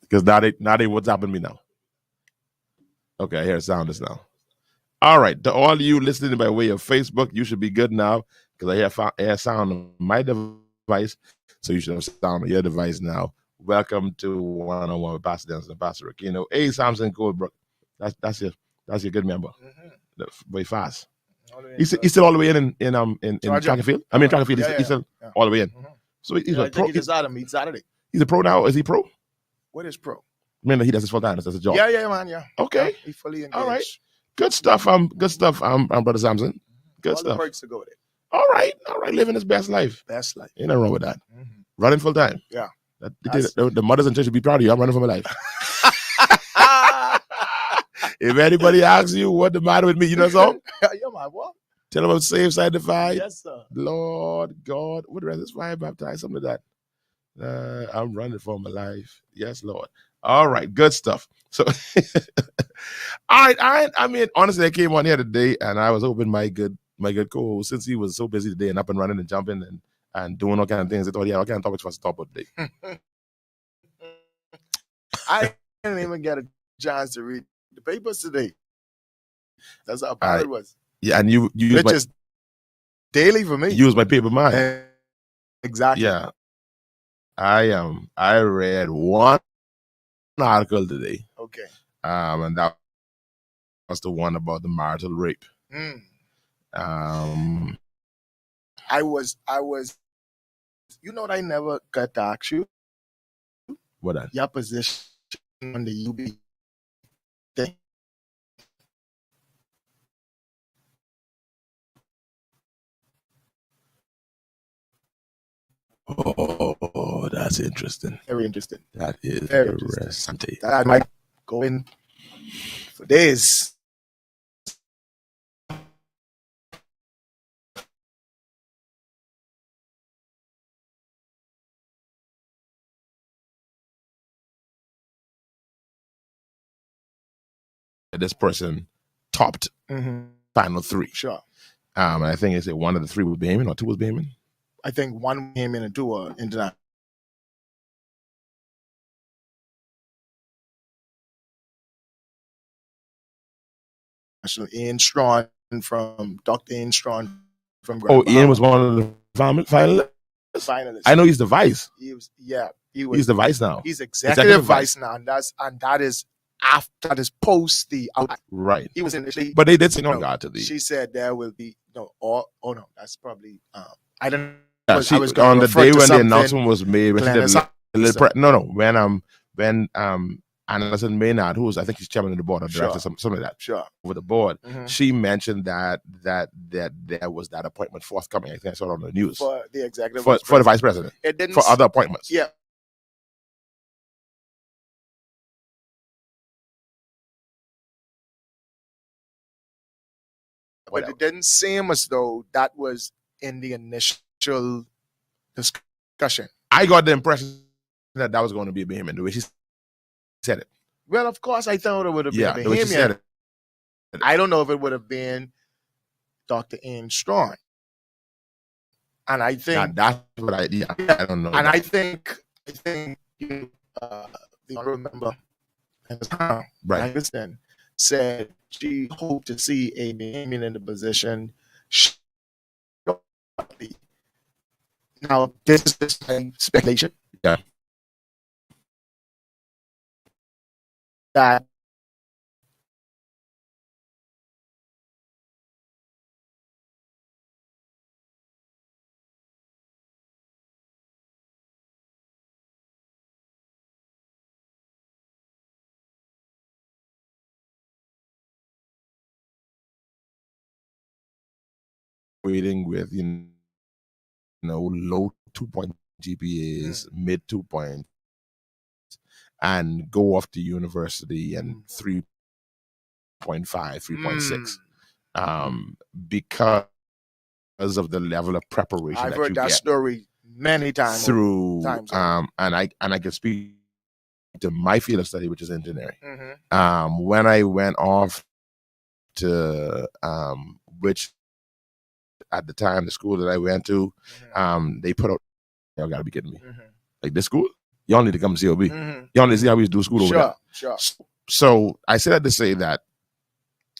Because now they what's happening to me now. Okay, I hear sound this now. All right, to all you listening by way of Facebook, you should be good now because I hear sound on my device, so you should have sound on your device now. Welcome to One-on-One with Pastor Denczil and Pastor Rickeno. Hey, Samson Goldbrook, that's your good member. Very fast. He's still all the way in track and field. I mean, track and field. He's still all the way in. So he's a pro. He's out of meet Saturday. He's a pro now. Is he pro? What is pro? I mean, he does his full time. That's a job. Yeah, man. Yeah. Okay. Yeah, he's fully engaged. All right. Good stuff. Good stuff. Brother Samson. Good all stuff. The perks to go with it. All right. Living his best life. Best life. Ain't nothing wrong with that. Running full time. Yeah. The mothers in church should be proud of you. I'm running for my life. If anybody asks you what the matter with me, you know so? Yeah, man. What? Tell them I'm saved, sanctified. Yes, sir. Lord God. What the rest is fire baptized? Something like that. I'm running for my life. Yes, Lord. All right. Good stuff. So, all right. I mean, honestly, I came on here today and I was hoping my good co-host, since he was so busy today and up and running and jumping and doing all kind of things, I thought, I can't talk for us to talk about today. I didn't even get a chance to read the papers today. That's how bad it was. Yeah, and you which is daily for me. Use my paper mind. Exactly. Yeah. I read one article today. Okay. And that was the one about the marital rape. I was you know what I never got to ask you? What that? Your position on the UB thing. Oh, that's interesting. Very interesting. That is very interesting. That I might go in for days. This person topped final three. Sure. I think it's one of the three was Bayman or two was Bayman. I think one came in and two were international. Ian Strawn from Dr. Ian Strawn from Grand Bahama. Ian was one of the finalists? I know he's the vice. He's the vice now. He's executive vice now, and that is after this post the out. Right. He was initially, but they did sing on God to the. She said there will be no. Oh no, that's probably. I don't. Yeah, I was on the day when the announcement was made, when she did when Anderson Maynard, who was, I think he's chairman of the board or director, something like that, over the board, she mentioned that there was that appointment forthcoming. I think I saw it on the news for the executive for the vice president. It didn't for other appointments. Yeah. But it didn't seem as though that was in the initial discussion. I got the impression that was going to be Bahamian, the way she said it. Well, of course, I thought it would have been Bahamian. The way she said it. I don't know if it would have been Dr. Ian Strawn. And I think that's what I don't know. And I think the honorable member at the time, right, said she hoped to see a Bahamian in the position. Now, this is just speculation. Yeah. That waiting with low 2-point GPAs, mid 2 points, and go off to university and 3.5, 3.6, because of the level of preparation. I've heard that story many times through, and I can speak to my field of study, which is engineering. When I went off to which at the time the school that I went to, they put out. Y'all gotta be kidding me! Like this school? y'all need to come to COB. Mhm. Y'all need to see how we do school over there. Sure. So I say that to say that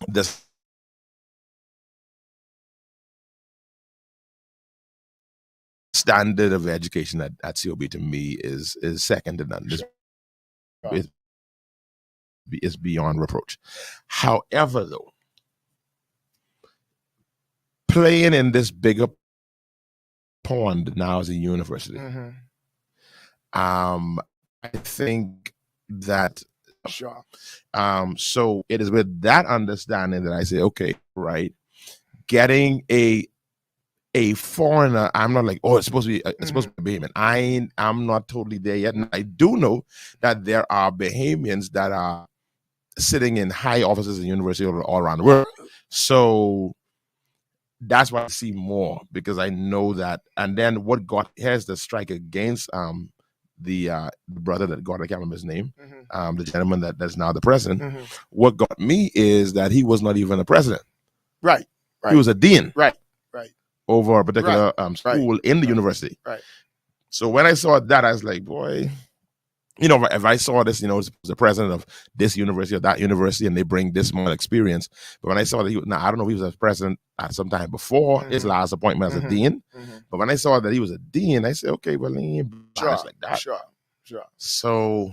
the standard of education at COB to me is second to none. It's beyond reproach. However, though, playing in this bigger pond now as a university, I think that Sure. so it is with that understanding that I say, okay, right, getting a foreigner, I'm not like, oh, it's supposed to be a Bahamian. I'm not totally there yet. And I do know that there are Bahamians that are sitting in high offices in university all around the world. So that's why I see more, because I know that. And then here's the strike against the brother that got, I can't remember his name, the gentleman that's now the president. What got me is that he was not even a president. Right. He was a dean. Right. Over a particular school in the university. Right. So when I saw that, I was like, boy, you know, if I saw this, you know, the president of this university or that university, and they bring this much experience. But when I saw that I don't know if he was a president at some time before his last appointment as a dean. But when I saw that he was a dean, I said, okay, well, he ain't biased like that. Sure. So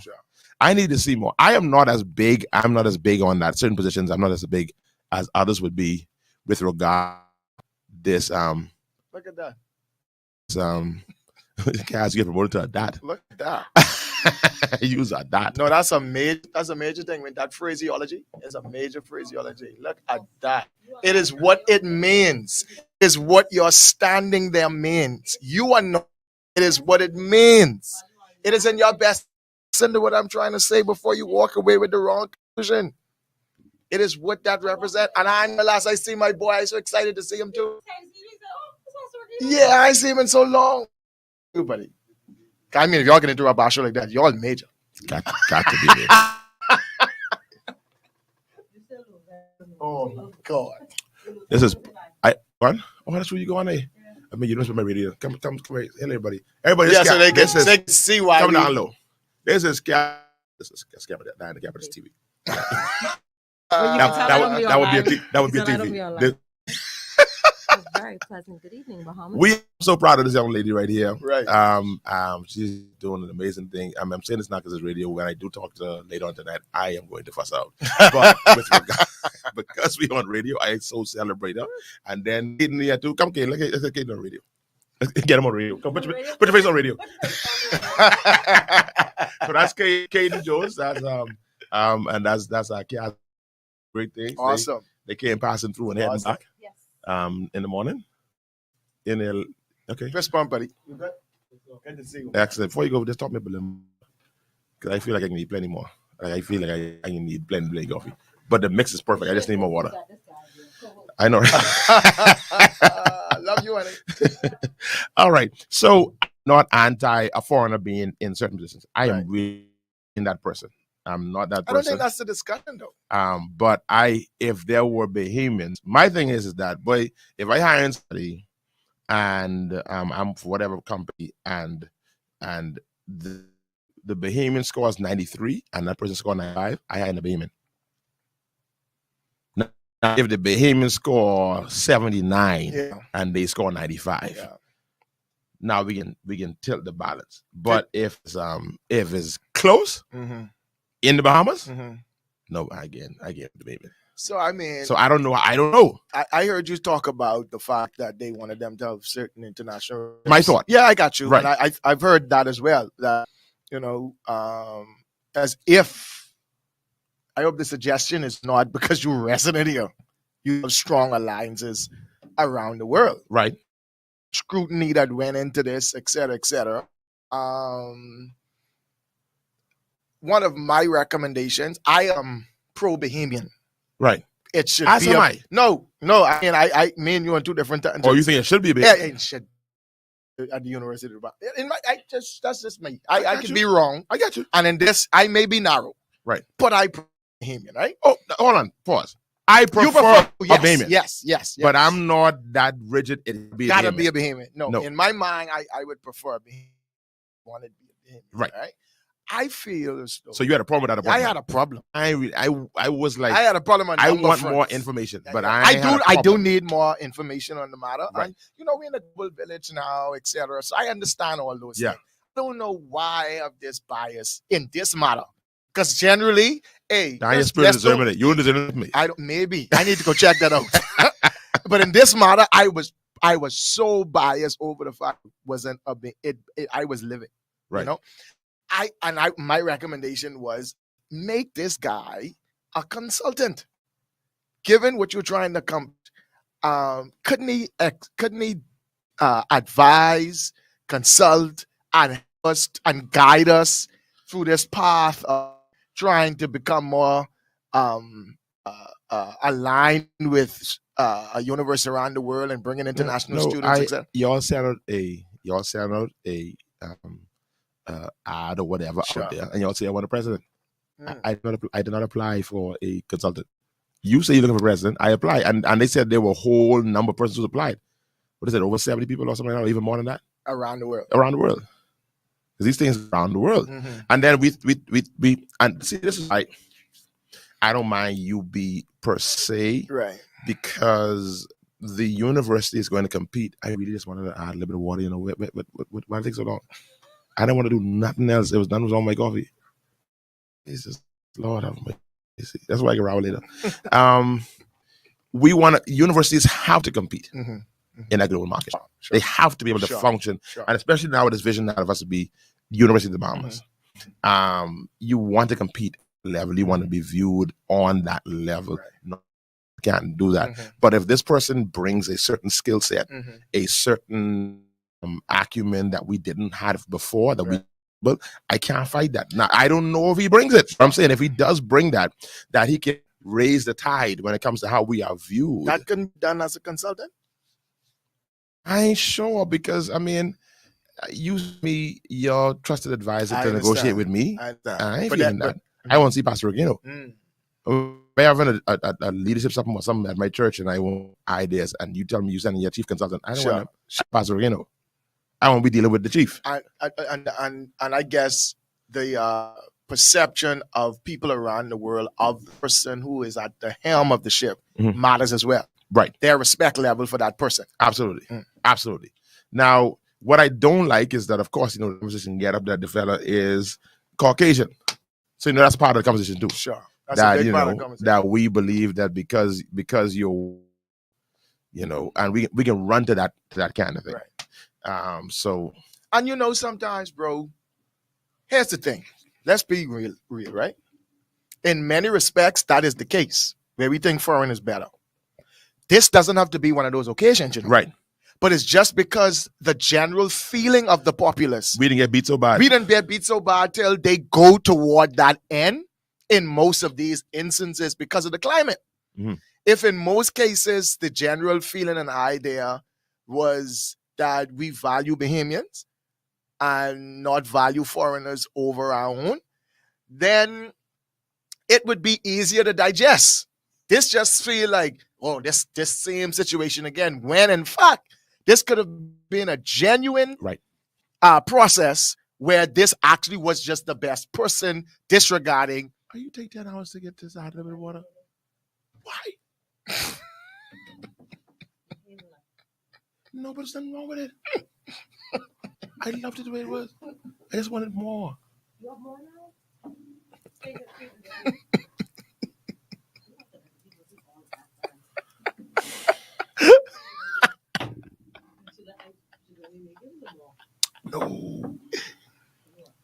I need to see more. I'm not as big on that. Certain positions, I'm not as big as others would be with regard this look at that. Guys get promoted to a dot. Look at that. Use a dot. No, that's a major thing with that phraseology. It's a major phraseology. Look at that. It is what it means. It is what your standing there means. You are not. It is what it means. It is in your best. Listen to what I'm trying to say before you walk away with the wrong conclusion. It is what that represents. And I realize I see my boy. I'm so excited to see him too. Yeah, I see him in so long. Everybody. I mean, if y'all get into a show like that, y'all major. Got to be there. Oh, God. This is, what? Oh, that's where you going, eh? I mean, you don't my radio. Come, wait. Hello, everybody. Everybody, yeah, so they can see why. Come down low. This is Scab. This is Scab down the Capital's TV. That would be a TV. Very pleasant. Good evening, Bahamas. We are so proud of this young lady right here. Right. She's doing an amazing thing. I'm saying this not because it's radio. When I do talk to her later on tonight, I am going to fuss out. But because we're on radio, I so celebrate her. And then Kaden here too. Come, Kaden. Let's get Kaden on radio. Let's get him on radio. Come, put your face on radio. So that's Kaden Jones. That's and that's our great thing. Awesome. They came passing through and heading back. Yes. In the morning. Okay. Fist bump, buddy. You good? Good to see you. Excellent. Before you go, just talk me about them, because I feel like I can need plenty more. I feel like I need plenty coffee. But the mix is perfect. I just need more water. I know. Love you, honey. All right. So, not anti a foreigner being in certain positions. I am really in that person. I'm not that person. I don't think that's the discussion, though. But if there were Bahamians, my thing is that, boy, if I hire somebody and I'm for whatever company and the Bahamian scores 93 and that person score 95, I hire the Bahamian. Now, if the Bahamian score 79 and they score 95, now we can tilt the balance. But if it's close. In the Bahamas? No, I get the Bahamian. So I mean, I don't know. I heard you talk about the fact that they wanted them to have certain international. My thought. Yeah, I got you. Right. And I've heard that as well. That as if I hope the suggestion is not because you're resident here, you have strong alliances around the world. Right. Scrutiny that went into this, et cetera, et cetera. One of my recommendations, I am pro-Bahamian. Right. It should As be. am I. No. I mean, you on two different times. Oh, you think it should be a Bahamian? Yeah, it should. At the University of that's just me. I could be wrong. I got you. And in this, I may be narrow. Right. But I prefer Bahamian, right? Oh, hold on. Pause. I prefer a Bahamian. Yes. But I'm not that rigid. It gotta be a Bahamian. No, in my mind, I would prefer a Bahamian. Bohemian, Right. right? I feel as though So you had a problem with that I appointment? had a problem. I was like, I had a problem on I number want fronts. more information, but Yeah. I had a I do problem. need more information on the matter. Right. And we're in a global village now, etc. So I understand all those Yeah. things. I don't know why I have this bias in this matter. Because generally, hey, Now your let's spirit don't- discernment. You discern with me. I don't, maybe I need to go check that out. But in this matter, I was so biased over the fact it wasn't a bit, I was living. Right. My recommendation was make this guy a consultant. Given what you're trying to come, couldn't he advise, consult, and help us and guide us through this path of trying to become more aligned with a universe around the world and bringing international students, etc. Y'all sent out a ad or whatever Sure. out there, and y'all say I want a president. Mm. I did not apply for a consultant. You say you're looking for president. I applied, and they said there were a whole number of persons who applied. What is it? Over 70 people or something like that, or even more than that Around the world. around the world. Because these things around the world, and then we and see, this is like, I don't mind you be per se, Right. because the university is going to compete. I really just wanted to add a little bit of water, why it take so long? I didn't want to do nothing else. It was done was on my coffee. It's just, Lord have mercy. That's why I get around later. Universities have to compete in that global market. Sure. They have to be able to function, Sure. and especially now with this vision out of us to be University of the Bahamas. You want to compete level. You want to be viewed on that level. Right. No, you can't do that. But if this person brings a certain skill set, a certain acumen that we didn't have before, but I can't fight that. Now, I don't know if he brings it. I'm saying if he does bring that he can raise the tide when it comes to how we are viewed. That can be done as a consultant? I ain't sure, because use me your trusted advisor to negotiate with me. I ain't feeling that. I want to see Pastor Rickeno. We're having a leadership something at my church, and I want ideas, and you tell me you send your chief consultant. I don't want Pastor Rickeno. I want to be dealing with the chief. And I guess the perception of people around the world of the person who is at the helm of the ship matters as well. Right. Their respect level for that person. Absolutely. Absolutely. Now, what I don't like is that, of course, the conversation get up that the fella is Caucasian. So, that's part of the conversation too. Sure. That's a big part of the conversation. That we believe that because you're, and we can run to that kind of thing. Right. So. And sometimes, bro, here's the thing. Let's be real, right? In many respects, that is the case, where we think foreign is better. This doesn't have to be one of those occasions, Right. But it's just because the general feeling of the populace. We didn't get beat so bad. We didn't get beat so bad till they go toward that end in most of these instances because of the climate. If in most cases, the general feeling and idea was that we value Bahamians and not value foreigners over our own, then it would be easier to digest. This just feel like, this same situation again, when in fact, this could have been a genuine process where this actually was just the best person disregarding. Are you take 10 hours to get this out of the water? Why? No, but there's nothing wrong with it. I loved it the way it was. I just wanted more. You want more now?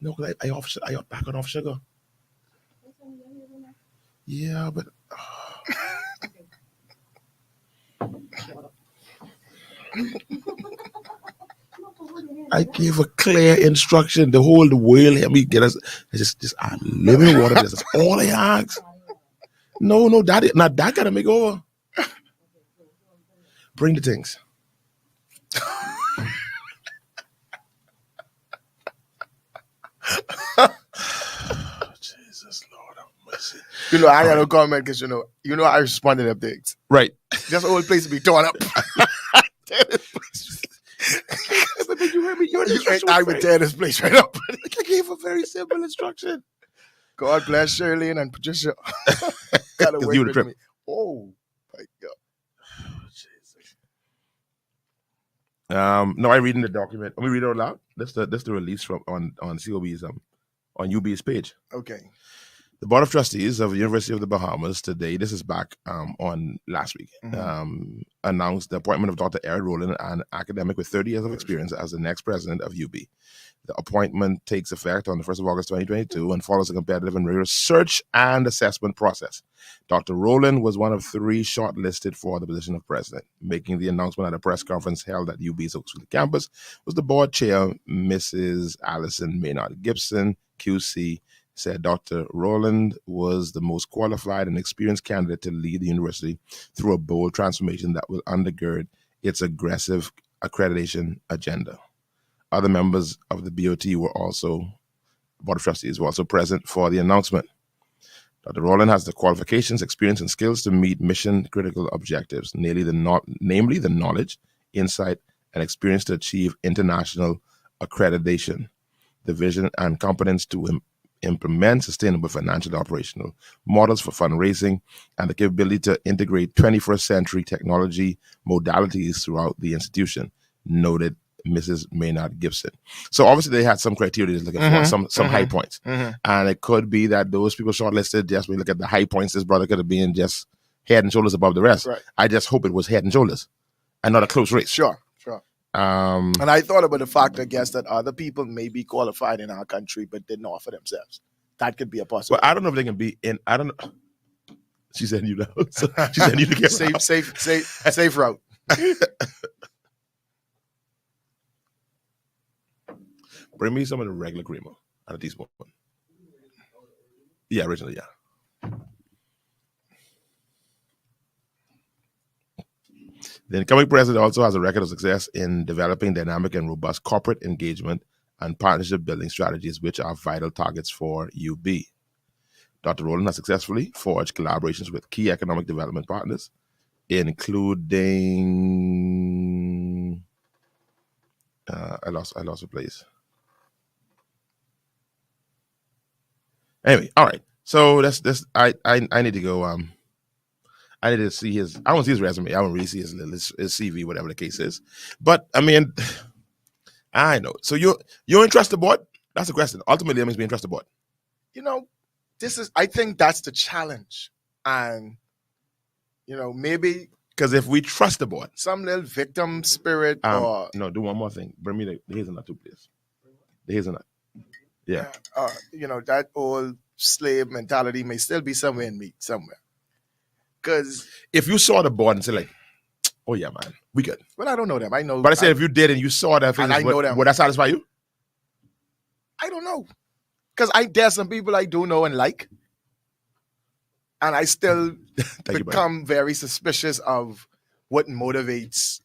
No, because I back on off sugar. Yeah, but I gave a clear instruction. The whole world help me get us. Just living water. That's all I ask. No, that gotta make over. Bring the things. Jesus, Lord have mercy. I got no comment because I responded to things. Right. Just the whole place to be torn up. But you heard me. I would tear this place right up. gave a very simple instruction. God bless Shirley and Patricia. Gotta 'Cause work you the with trip. me. Oh my God. No, I'm reading the document. Let me read it out loud. That's the release from on COB's on UB's page. Okay. The Board of Trustees of the University of the Bahamas today, this is back on last week, announced the appointment of Dr. Eric Rowland, an academic with 30 years of experience, as the next president of UB. The appointment takes effect on the 1st of August 2022 and follows a competitive and rigorous search and assessment process. Dr. Rowland was one of 3 shortlisted for the position of president. Making the announcement at a press conference held at UB's Oxford campus was the board chair, Mrs. Allison Maynard Gibson, QC, said Dr. Rowland was the most qualified and experienced candidate to lead the university through a bold transformation that will undergird its aggressive accreditation agenda. Other members of the BOT Board of Trustees were also present for the announcement. Dr. Rowland has the qualifications, experience, and skills to meet mission-critical objectives, namely the knowledge, insight, and experience to achieve international accreditation, the vision and competence to implement sustainable financial and operational models for fundraising, and the capability to integrate 21st century technology modalities throughout the institution, noted Mrs. Maynard Gibson. So obviously they had some criteria they're looking for, some high points. And it could be that those people shortlisted, just when you look at the high points, this brother could have been just head and shoulders above the rest. Right. I just hope it was head and shoulders and not a close race. Sure. And I thought about the fact, I guess, that other people may be qualified in our country but didn't offer themselves. That could be a possibility. Well, I don't know if they can be in. I don't know. She said you know. So she said you to get safe route. Bring me some of the regular creamer out of teaspoon. Yeah, originally, yeah. The incoming president also has a record of success in developing dynamic and robust corporate engagement and partnership building strategies, which are vital targets for UB. Dr. Rowland has successfully forged collaborations with key economic development partners, including I lost a place. Anyway, all right. So that's I need to go. I need to see his. I don't see his resume. I don't really see his CV, whatever the case is. But I mean, I know. So you're in trusted board. That's the question. Ultimately, that means being trusted board. You know, I think that's the challenge, and maybe because if we trust the board, some little victim spirit, or do one more thing. Bring me the hazelnut too, please. The hazelnut. Yeah. That old slave mentality may still be somewhere in me, somewhere. Because if you saw the board and say like, "Oh yeah, man, we good." Well, I don't know them. I know. But I said if you did and you saw that, and I know them, would that satisfy you? I don't know. Because there's some people I do know and like, and I still become very suspicious of what motivates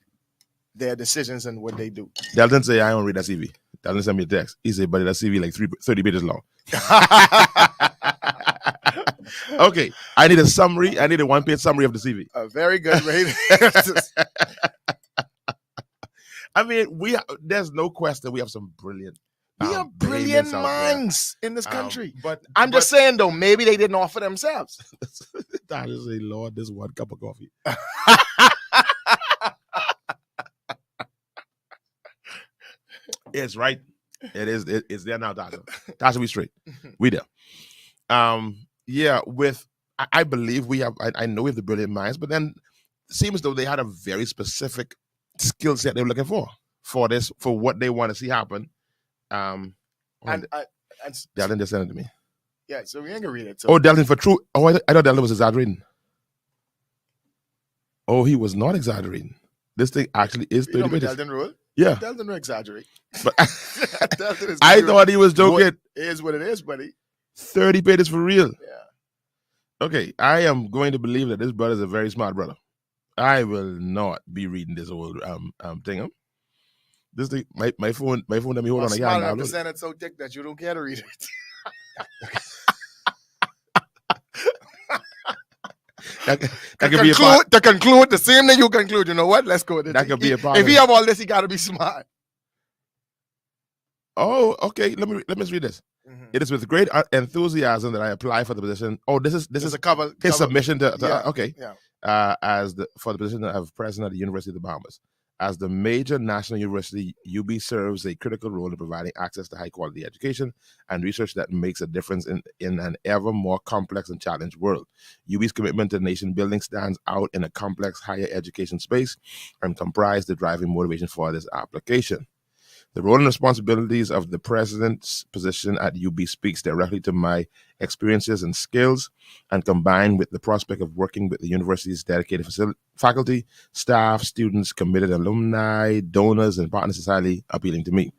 their decisions and what they do. Dalton say I don't read that CV. Dalton sent me a text. He said, "But that CV like 30 pages long." Okay, I need a summary. I need a 1-page summary of the CV. Very good, right? I mean, there's no question we have some brilliant. We have brilliant minds in this country. But I'm just saying, though, maybe they didn't offer themselves. I just say, Lord, this one cup of coffee. It's right. It is. It's there now, Tasha. Tasha, we straight. We there. Yeah, I believe we have. I know we have the brilliant minds, but then it seems as though they had a very specific skill set they were looking for this, for what they want to see happen. And Delton just sent it to me. Yeah, so we ain't gonna read it. So. Oh, Delton for true. Oh, I thought Delton was exaggerating. Oh, he was not exaggerating. This thing actually is 30 pages. Delton rule? Yeah. Delton will exaggerate. But I thought he was joking. It is what it is, buddy. 30 pages for real. Yeah. Okay, I am going to believe that this brother is a very smart brother. I will not be reading this old thing. This thing, my phone let me hold on again. Smart enough to send it so thick that you don't care to read it. That could be a part. To conclude, the same thing you conclude. You know what? Let's go with it. That could be a part. If he have all this, he got to be smart. Oh, okay. Let me read this. Mhm. It is with great enthusiasm that I apply for the position. Oh, this is a cover. his submission to Yeah. okay. Yeah. For the position of president of the University of the Bahamas. As the major national university, UB serves a critical role in providing access to high quality education and research that makes a difference in an ever more complex and challenged world. UB's commitment to nation building stands out in a complex higher education space and comprise the driving motivation for this application. The role and responsibilities of the president's position at UB speaks directly to my experiences and skills, and combined with the prospect of working with the university's dedicated faculty, staff, students, committed alumni, donors, and partners is highly appealing to me.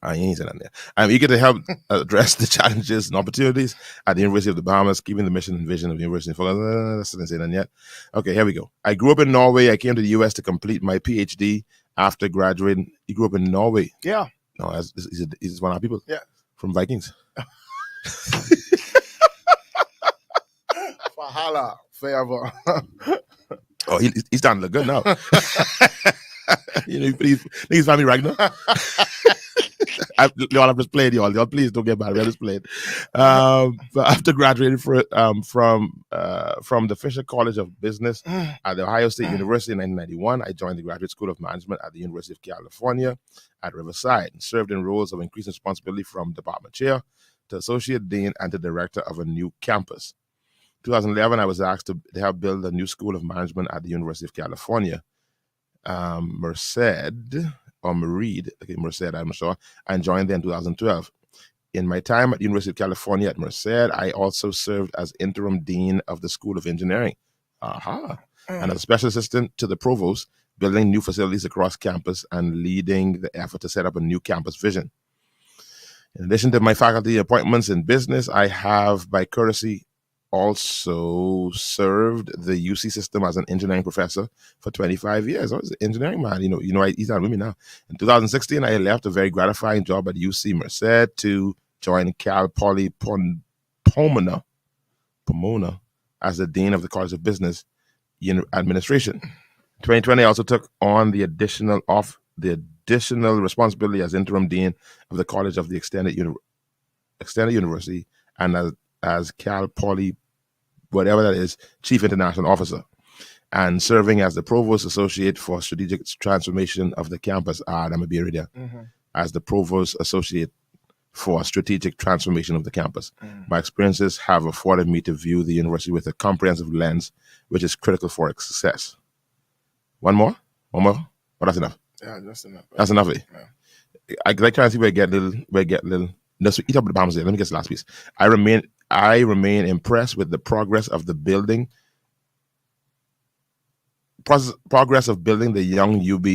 I ain't saying that there. I'm eager to help address the challenges and opportunities at the University of the Bahamas, keeping the mission and vision of the university. That's not saying that yet. Okay, here we go. I grew up in Norway. I came to the U.S. to complete my PhD after graduating. He grew up in Norway. Yeah. No, he's one of our people. Yeah. From Vikings. Fahala forever. Oh, he's starting to look good now. He's family right now. Y'all, I'm just playing, y'all. Y'all, please don't get mad. I'm just playing. But after graduating from the Fisher College of Business at the Ohio State University in 1991, I joined the Graduate School of Management at the University of California at Riverside and served in roles of increased responsibility from department chair to associate dean and to director of a new campus. 2011, I was asked to help build a new school of management at the University of California. Merced, I'm sure, and joined there in 2012. In my time at the University of California at Merced, I also served as interim dean of the School of Engineering. And as a special assistant to the provost, building new facilities across campus and leading the effort to set up a new campus vision. In addition to my faculty appointments in business, I have, by courtesy, also served the UC system as an engineering professor for 25 years. I was an engineering man. He's not with me now. In 2016, I left a very gratifying job at UC Merced to join Cal Poly Pomona as the dean of the College of Business Administration. In 2020, I also took on the additional responsibility as interim dean of the College of the Extended University and as Cal Poly, whatever that is, Chief International Officer, and serving as the Provost Associate for Strategic Transformation of the campus. I'm going to be there. As the Provost Associate for Strategic Transformation of the campus. My experiences have afforded me to view the university with a comprehensive lens, which is critical for its success. One more? Oh, that's enough. Yeah, that's enough. That's enough. Yeah. I try to see where I get little. No, so eat up the bombs there. Let me get the last piece. I remain impressed with the progress of the building. Progress of building the young UB,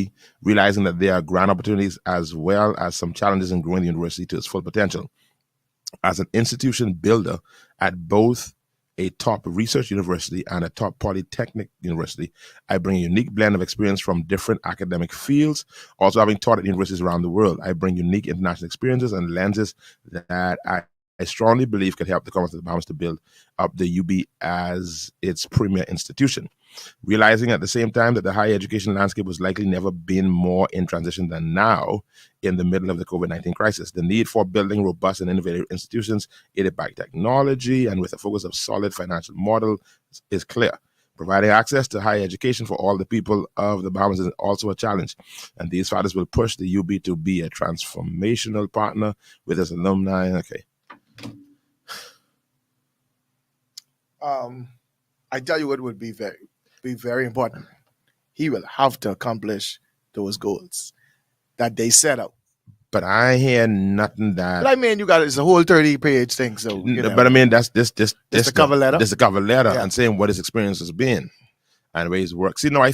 realizing that there are grand opportunities as well as some challenges in growing the university to its full potential. As an institution builder at both a top research university and a top polytechnic university, I bring a unique blend of experience from different academic fields. Also, having taught at universities around the world, I bring unique international experiences and lenses that I strongly believe could help the Commonwealth of the Bahamas to build up the UB as its premier institution. Realizing at the same time that the higher education landscape was likely never been more in transition than now in the middle of the COVID-19 crisis. The need for building robust and innovative institutions aided by technology and with a focus of solid financial model is clear. Providing access to higher education for all the people of the Bahamas is also a challenge, and these factors will push the UB to be a transformational partner with its alumni. Okay. I tell you what would be very important. He will have to accomplish those goals that they set out. But I hear nothing that. But I mean, it's a whole 30-page thing. So, but I mean, that's this the cover letter. This the cover letter, Yeah. and saying what his experience has been and where he's worked. See, no, I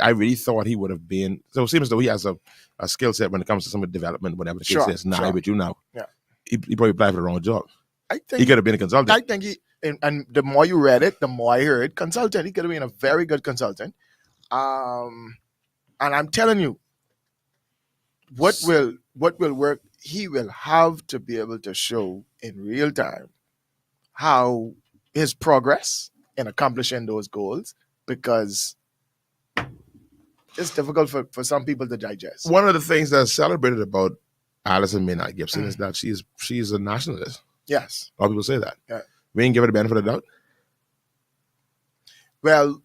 really thought he would have been. So it seems as though he has a skill set when it comes to some of the development, whatever the case is. Now with you now, yeah, he probably applied for the wrong job. I think he could have been a consultant. I think and the more you read it, the more I heard consultant. He could have been a very good consultant. And I'm telling you, what will work, he will have to be able to show in real time how his progress in accomplishing those goals, because it's difficult for some people to digest. One of the things that's celebrated about Allison Maynard Gibson is that she's a nationalist. Yes. A lot of people say that. Yeah. We ain't give her the benefit of the doubt. Well,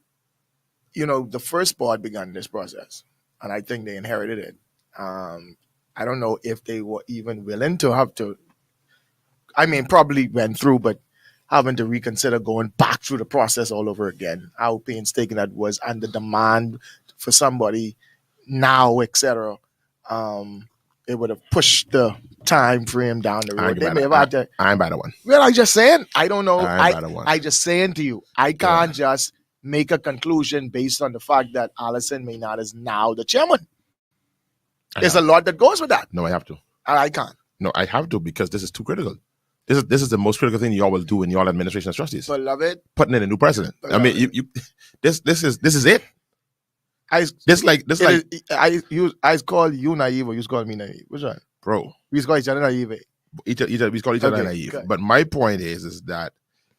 the first board began this process, and I think they inherited it. I don't know if they were even willing to have to. I mean, probably went through, but having to reconsider going back through the process all over again. How painstaking that was, and the demand for somebody now, etc. It would have pushed the time frame down the road. They may have had to. I ain't by the one. Well, I just saying. I don't know. I just saying to you. I can't just make a conclusion based on the fact that Allison Maynard is now the chairman. There's a lot that goes with that. No, I have to. I can't. No, I have to because this is too critical. This is the most critical thing y'all will do in your administration as trustees. Beloved, putting in a new president. I mean, this is it. I call you naive or you call me naive. Which one? Bro. We call each other naive. We call each other naive. Good. But my point is that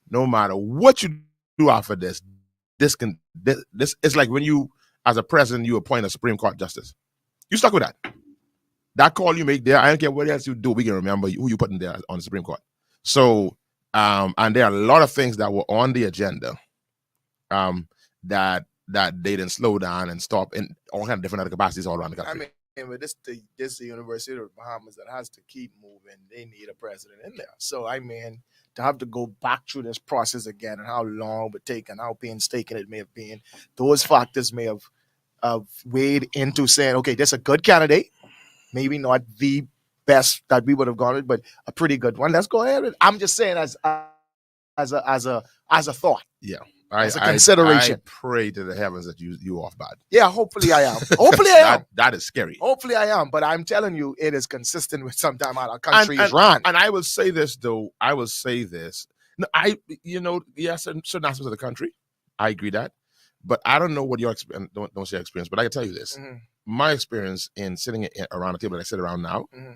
no matter what you do after this it's like when you, as a president, you appoint a Supreme Court justice. You stuck with that. That call you make there, I don't care what else you do, we can remember who you put in there on the Supreme Court. So, and there are a lot of things that were on the agenda that they didn't slow down and stop in all kinds of different other capacities all around the country. I mean, this the University of the Bahamas that has to keep moving. They need a president in there. So, I mean, to have to go back through this process again and how long it would take and how painstaking it may have been, those factors may have weighed into saying, okay, this is a good candidate. Maybe not the best that we would have gone with, but a pretty good one. Let's go ahead. I'm just saying as a thought. Yeah. As a consideration. I pray to the heavens that you off bad. Yeah, hopefully I am. Hopefully I am. That is scary. Hopefully I am, but I'm telling you, it is consistent with sometime how our country is run. And I will say this though. No, yes, certain aspects of the country, I agree that, but I don't know what your experience. Don't say experience, but I can tell you this. Mm-hmm. My experience in sitting around the table that I sit around now, mm-hmm.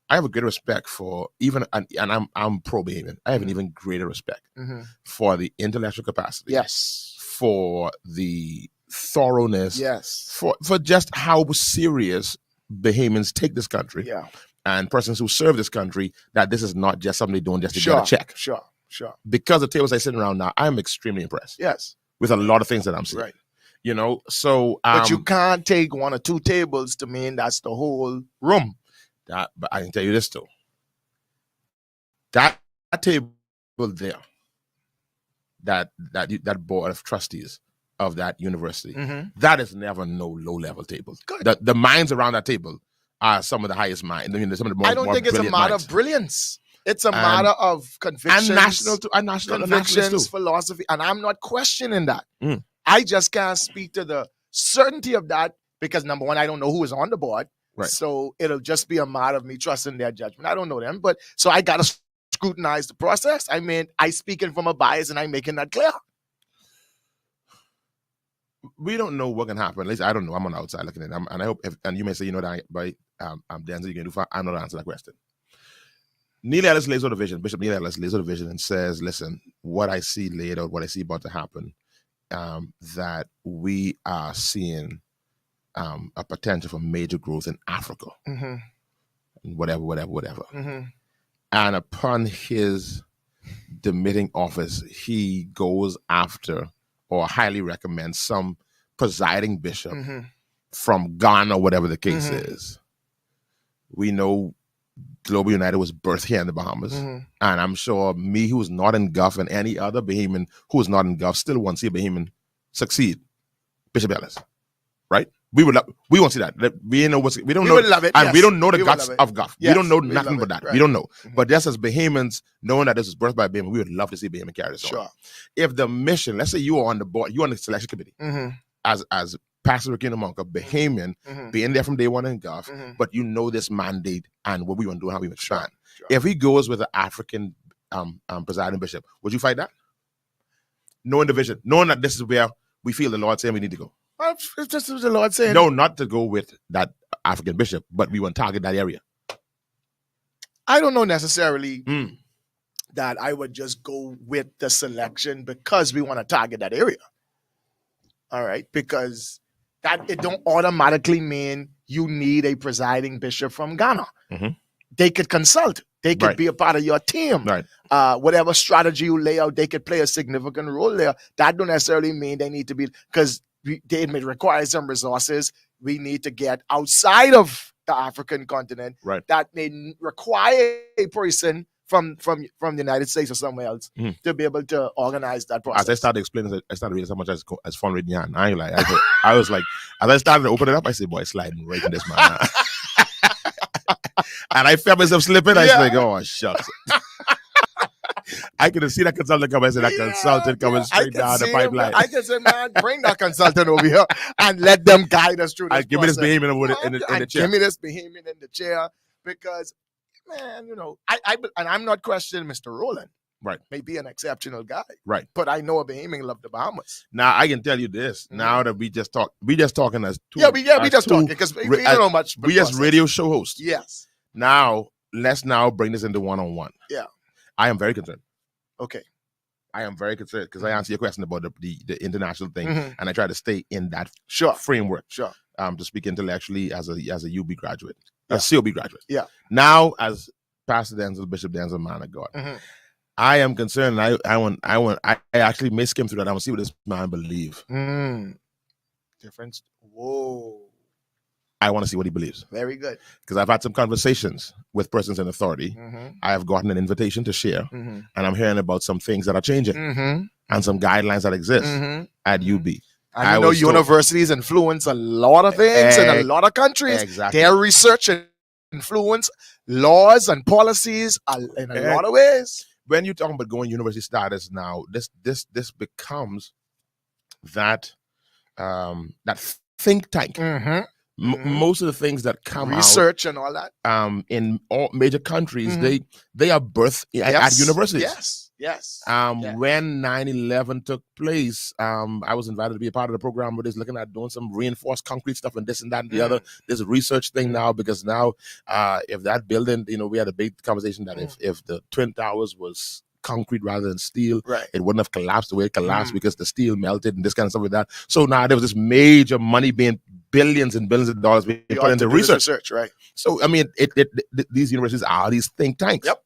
I have a great respect for I'm pro-Bahamian. I have an even greater respect mm-hmm. for the intellectual capacity. Yes. For the thoroughness. Yes. For just how serious Bahamians take this country. Yeah. And persons who serve this country, that this is not just something they're doing just to get a check. Sure. Because the tables I sit around now, I'm extremely impressed. Yes. With a lot of things that I'm seeing. Right. So but you can't take one or two tables to mean that's the whole room. But I can tell you this though. That table there, that board of trustees of that university, mm-hmm. that is never no low-level table. Good. The minds around that table are some of the highest minds. Some of the I don't think it's a matter of brilliance. It's a matter of convictions. And national philosophy. And I'm not questioning that. Mm. I just can't speak to the certainty of that because, number one, I don't know who is on the board. Right. So it'll just be a matter of me trusting their judgment. I don't know them. But so I got to scrutinize the process. I mean, I speaking from a bias and I'm making that clear. We don't know what can happen. At least I don't know. I'm on the outside looking at it. And I hope, and you may say, that by Denczil, you can do fine. I'm not answering that question. Neil Ellis lays out a vision. Bishop Neil Ellis lays out a vision and says, listen, what I see laid out, what I see about to happen, that we are seeing a potential for major growth in Africa. Mm-hmm. Whatever. Mm-hmm. And upon his demitting office, he goes after or highly recommends some presiding bishop mm-hmm. from Ghana, whatever the case mm-hmm. is. We know Global United was birthed here in the Bahamas. Mm-hmm. And I'm sure me, who's not in Gulf, and any other Bahamian who is not in Gulf still wants to see a Bahamian succeed. Bishop Ellis. Right? We want to see that. We don't know. Would love it, and yes. we don't know the guts of Gulf. Yes. We don't know nothing but that. Right. We don't know. Mm-hmm. But just as Bahamians, knowing that this was birthed by Bahamian, we would love to see Bahamian carry this on. If the mission, let's say you are on the board, you're on the selection committee, mm-hmm. as Pastor Rickeno Monk, a Bahamian, mm-hmm. being there from day one in Gulf, mm-hmm. but you know this mandate and what we want to do and how we want to expand. Sure. If he goes with an African presiding bishop, would you fight that? Knowing the vision, knowing that this is where we feel the Lord saying we need to go. It's just the Lord saying. No, not to go with that African bishop, but we want to target that area. I don't know necessarily that I would just go with the selection because we want to target that area. All right, because that it don't automatically mean you need a presiding bishop from Ghana. Mm-hmm. they could consult. They could Right. be a part of your team. Right. Whatever strategy you lay out, they could play a significant role there. That don't necessarily mean they need to be, because they may require some resources we need to get outside of the African continent. Right. That may require a person from the United States or somewhere else to be able to organize that process. As I started explaining, I started reading so much as fun reading yarn. I was like, as I started to open it up, I said, boy, sliding right in this man. And I felt myself slipping. I was like, oh, shucks. I could see that consultant coming. I said, that consultant coming straight down the pipeline. I can say, man, bring that consultant over here and let them guide us through this Give me this behemoth in the chair. Give me this behemoth in the chair, because, man, and I'm not questioning Mr. Roland. Right. May be an exceptional guy. Right. But I know a behemoth love the Bahamas. Now I can tell you this. Now that we just talking as two. We just talking because we don't know much. We just radio show hosts. Yes. Now let's bring this into one-on-one. Yeah. I am very concerned. Okay. I am very concerned because I answered your question about the international thing, Mhm. and I try to stay in that Sure. framework. Sure. To speak intellectually as a UB graduate, Yeah. a COB graduate. Yeah. Now as Pastor Denczil, Bishop Denczil, man of God, Mhm. I am concerned. I actually may skim through that. I want to see what this man believe. Difference. Whoa. I want to see what he believes Very good. because I've had some conversations with persons in authority. Mm-hmm. I have gotten an invitation to share, Mm-hmm. and I'm hearing about some things that are changing Mm-hmm. and some guidlines that exist Mm-hmm. at UB. I know was told- universities influence a lot of things in a lot of countries. Exactly. Their research influence laws and policies in a lot of ways. When you're talking about going university status now, this becomes that that think tank. Mm-hmm. Most of the things that come Research and all that. out in all major countries, Mhm. they are birthed at universities. Yes. Yes. When 9/11 took place, I was invited to be a part of the program where they're looking at doing some reinforced concrete stuff and this and that and the other. There's a research thing now because now, if that building, we had a big conversation that if the Twin Towers was concrete rather than steel, Right. it wouldn't have collapsed the way it collapsed because the steel melted and this kind of stuff like that. So now there was this major money being billions and billions of dollars being put into research. Right. So I mean, these universities are these think tanks. Yep.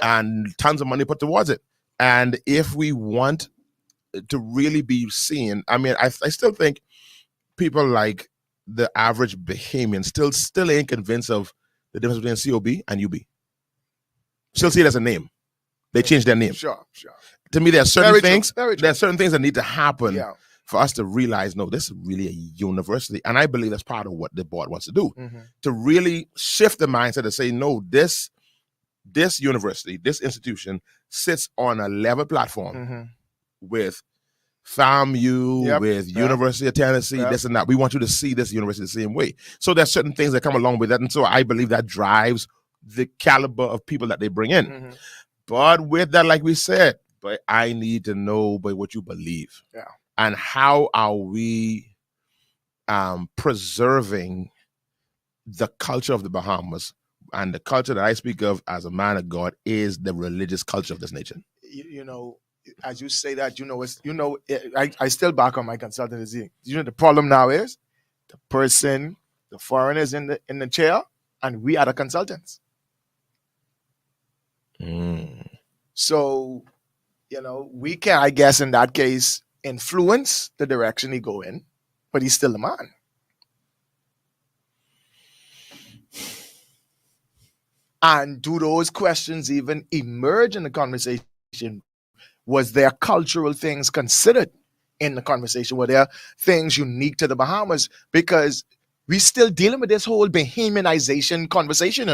And tons of money put towards it. And if we want to really be seen, I mean, I still think people like the average Bahamian still ain't convinced of the difference between COB and UB. Still see it as a name. They changed their name. Sure. To me, there are certain Very things. true. Very true. There are certain things that need to happen Yeah. for us to realize, no, this is really a university. And I believe that's part of what the board wants to do. Mm-hmm. To really shift the mindset and say, no, this university, this institution sits on a level platform Mm-hmm. with FAMU, Yep. with Yep. University of Tennessee, Yep. this and that. We want you to see this university the same way. So there's certain things that come along with that. And so I believe that drives the caliber of people that they bring in. Mm-hmm. But with that, like we said, but I need to know by what you believe. Yeah. And how are we preserving the culture of the Bahamas? And the culture that I speak of as a man of God is the religious culture of this nation. As you say that, I still back on my consultancy. The problem now is the foreigners in the chair, and we are the consultants. So, we can, I guess, in that case, influence the direction he go in, but he's still the man. And do those questions even emerge in the conversation? Was there cultural things considered in the conversation? Were there things unique to the Bahamas? Because we still dealing with this whole Bahamianization conversation,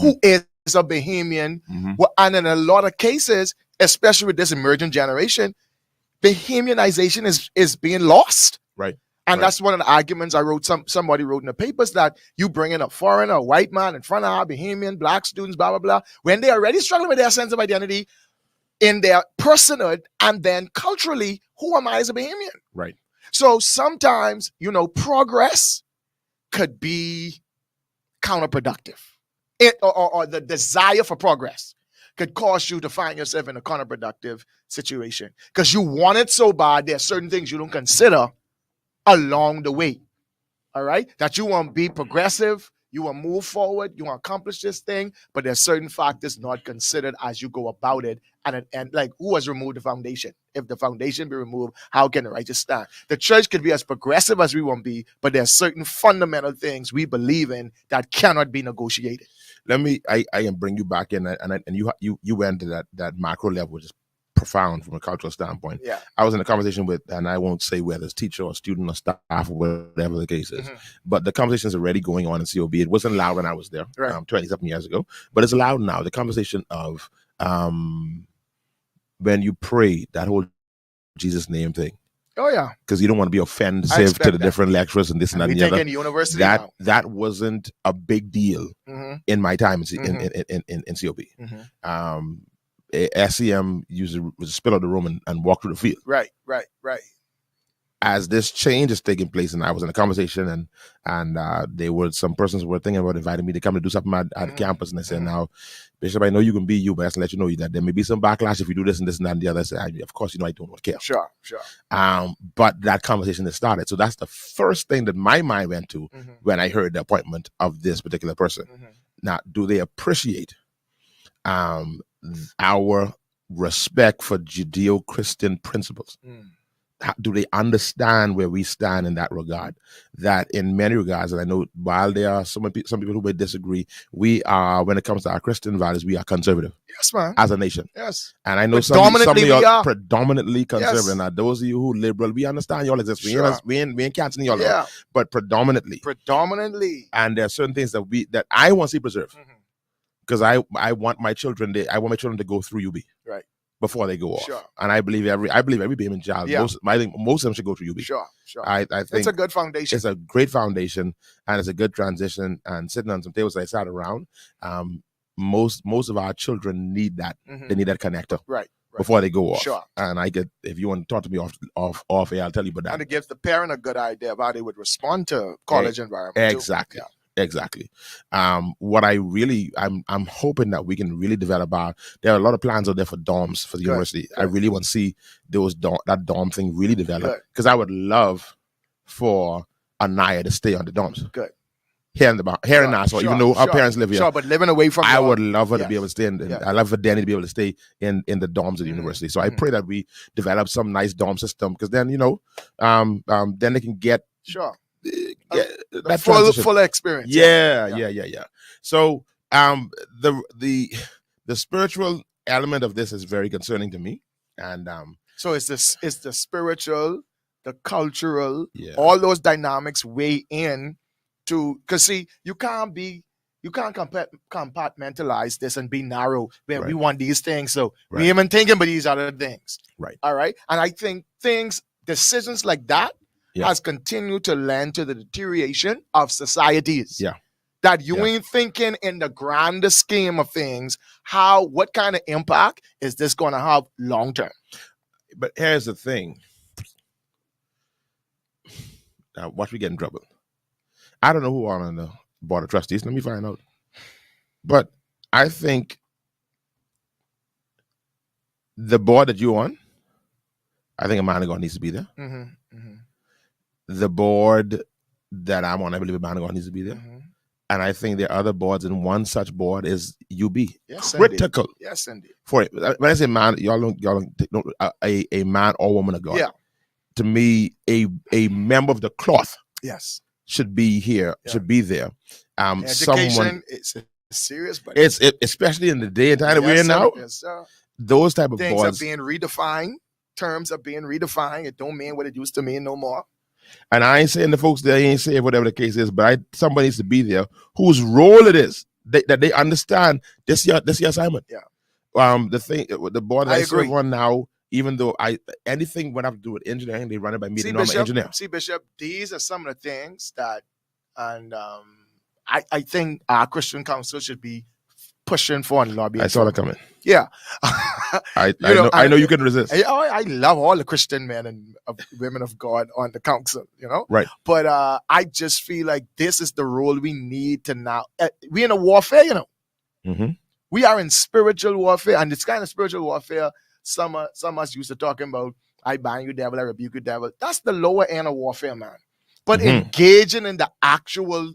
Who is a Bahamian? Well, and in a lot of cases, especially with this emerging generation, Bahamianization is being lost. Right. And that's one of the arguments somebody wrote in the papers, that you bring in a foreigner, a white man in front of our Bahamian, black students, blah, blah, blah, when they're already struggling with their sense of identity in their personhood, and then culturally, who am I as a Bahamian? Right. So sometimes, progress could be counterproductive. Or the desire for progress could cause you to find yourself in a counterproductive situation. Because you want it so bad, there are certain things you don't consider along the way. All right? That you want to be progressive, You want to move forward, you want to accomplish this thing, but there's certain factors not considered as you go about it. And like, who has removed the foundation? If the foundation be removed, how can the righteous stand? The church could be as progressive as we want to be, but there are certain fundamental things we believe in that cannot be negotiated. I can bring you back in, and you went to that macro level, which is profound from a cultural standpoint. Yeah. I was in a conversation with, and I won't say whether it's teacher or student or staff or whatever the case is, but the conversation is already going on in COB. It wasn't loud when I was there, Right. 20-something years ago, but it's loud now. The conversation of when you pray, that whole Jesus name thing. Oh yeah, because you don't want to be offensive to the different lecturers and this and that and the other. University that wasn't a big deal in my time in COB. SEM was a spill of the room and walk through the field. Right. As this change is taking place, and I was in a conversation, and there were some persons who were thinking about inviting me to come to do something at campus, and they said, "Now, Bishop, I know you can be you, but I have to let you know that there may be some backlash if you do this and this and that and the other." I said, "Of course, I don't care." Sure. But that conversation has started, so that's the first thing that my mind went to when I heard the appointment of this particular person. Now, do they appreciate our respect for Judeo-Christian principles? Do they understand where we stand in that regard? That in many regards, and I know while there are some people who may disagree, we are, when it comes to our Christian values, we are conservative. Yes, man. As a nation. Yes. And I know some of you are predominantly conservative. Yes. Now, those of you who liberal, we understand y'all exist. We ain't canceling y'all out, but predominantly. And there are certain things that I want to see preserved. Because I want my children to go through UB. Right. Before they go off. Sure. And I believe every baby and child, I think most of them should go through UB. Sure. I think it's a good foundation. It's a great foundation, and it's a good transition. And sitting on some tables I sat around, most of our children need that. They need that connector. Right. Before they go off. Sure. And if you want to talk to me off air, I'll tell you about that. And it gives the parent a good idea of how they would respond to college environment. Exactly. Too. Yeah. Exactly. What I'm hoping that we can really develop there are a lot of plans out there for dorms for the university. Good. I really want to see that dorm thing really develop, because I would love for Anaya to stay on the dorms. Good. Here in Nassau, even though our parents live here. Sure, but living away from I would love her to be able to stay I love for Danny to be able to stay in the dorms of the university. So I pray that we develop some nice dorm system, because then, then they can get that full experience. Yeah. So the spiritual element of this is very concerning to me, and so it's the spiritual, the cultural, all those dynamics weigh in to, because see, you can't compartmentalize this and be narrow where we want these things, so we even thinking about these other things, right? All right, and I think decisions like that has continued to lend to the deterioration of societies. Yeah. That you ain't thinking in the grander scheme of things, what kind of impact is this going to have long term? But here's the thing. Now, watch me get in trouble. I don't know who are on the board of trustees. Let me find out. But I think the board that you're on, I think a man of God needs to be there. The board that I'm on, I believe a man of God needs to be there. And I think there are other boards, and one such board is UB. Yes, critical. Indeed. Yes, indeed. For it. When I say man, y'all don't a man or woman of God. Yeah. To me, a member of the cloth. Yes. Should be here. Should be there. Education is serious, but it's especially in the day and time that we're in now. Yes, those type of things boards are being redefined. Terms are being redefined. It don't mean what it used to mean no more. And I ain't saying the folks there ain't saying whatever the case is, but somebody needs to be there whose role it is that they understand this your assignment. Yeah. The board that I serve on now, even though anything when I have to do with engineering, they run it by me. I'm an engineer. See, Bishop, these are some of the things that, and I think our Christian council should be pushing for and lobbying. I saw that coming. Yeah. I know you can resist. I love all the Christian men and women of God on the council, Right. But I just feel like this is the role we need to now. We're in a warfare, We are in spiritual warfare, and it's kind of spiritual warfare. Some of us used to talking about, I bind you, devil, I rebuke you, devil. That's the lower end of warfare, man. But engaging in the actual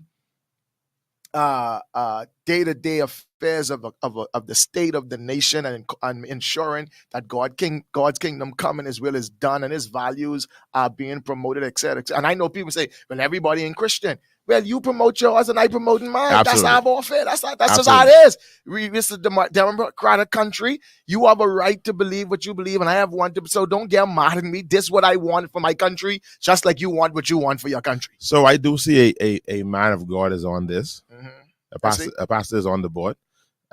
day-to-day affairs of the state of the nation, and ensuring that God's kingdom come and His will is done and His values are being promoted, etc. And I know people say, "Well, everybody ain't Christian." Well, you promote yours and I promoting mine. Absolutely. That's our warfare. That's just Absolutely. how it is. This is a democratic country. You have a right to believe what you believe, and I have one to. So don't get mad at me. This is what I want for my country, just like you want what you want for your country. So I do see a man of God is on this. Mm-hmm. A pastor is on the board.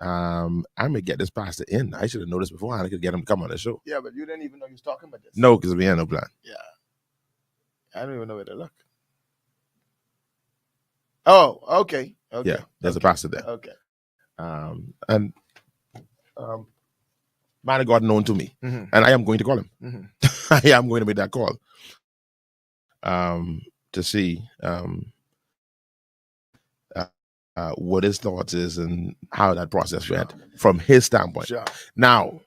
I'm gonna get this pastor in. I should have noticed before. I could get him to come on the show. Yeah, but you didn't even know you was talking about this. No, because we had no plan. Yeah, I don't even know where to look. Oh, okay. Yeah, there's a pastor there. Okay. And man of God known to me, Mm-hmm. and I am going to call him. Mm-hmm. I am going to make that call to see what his thoughts is and how that process went from his standpoint. Sure. Now,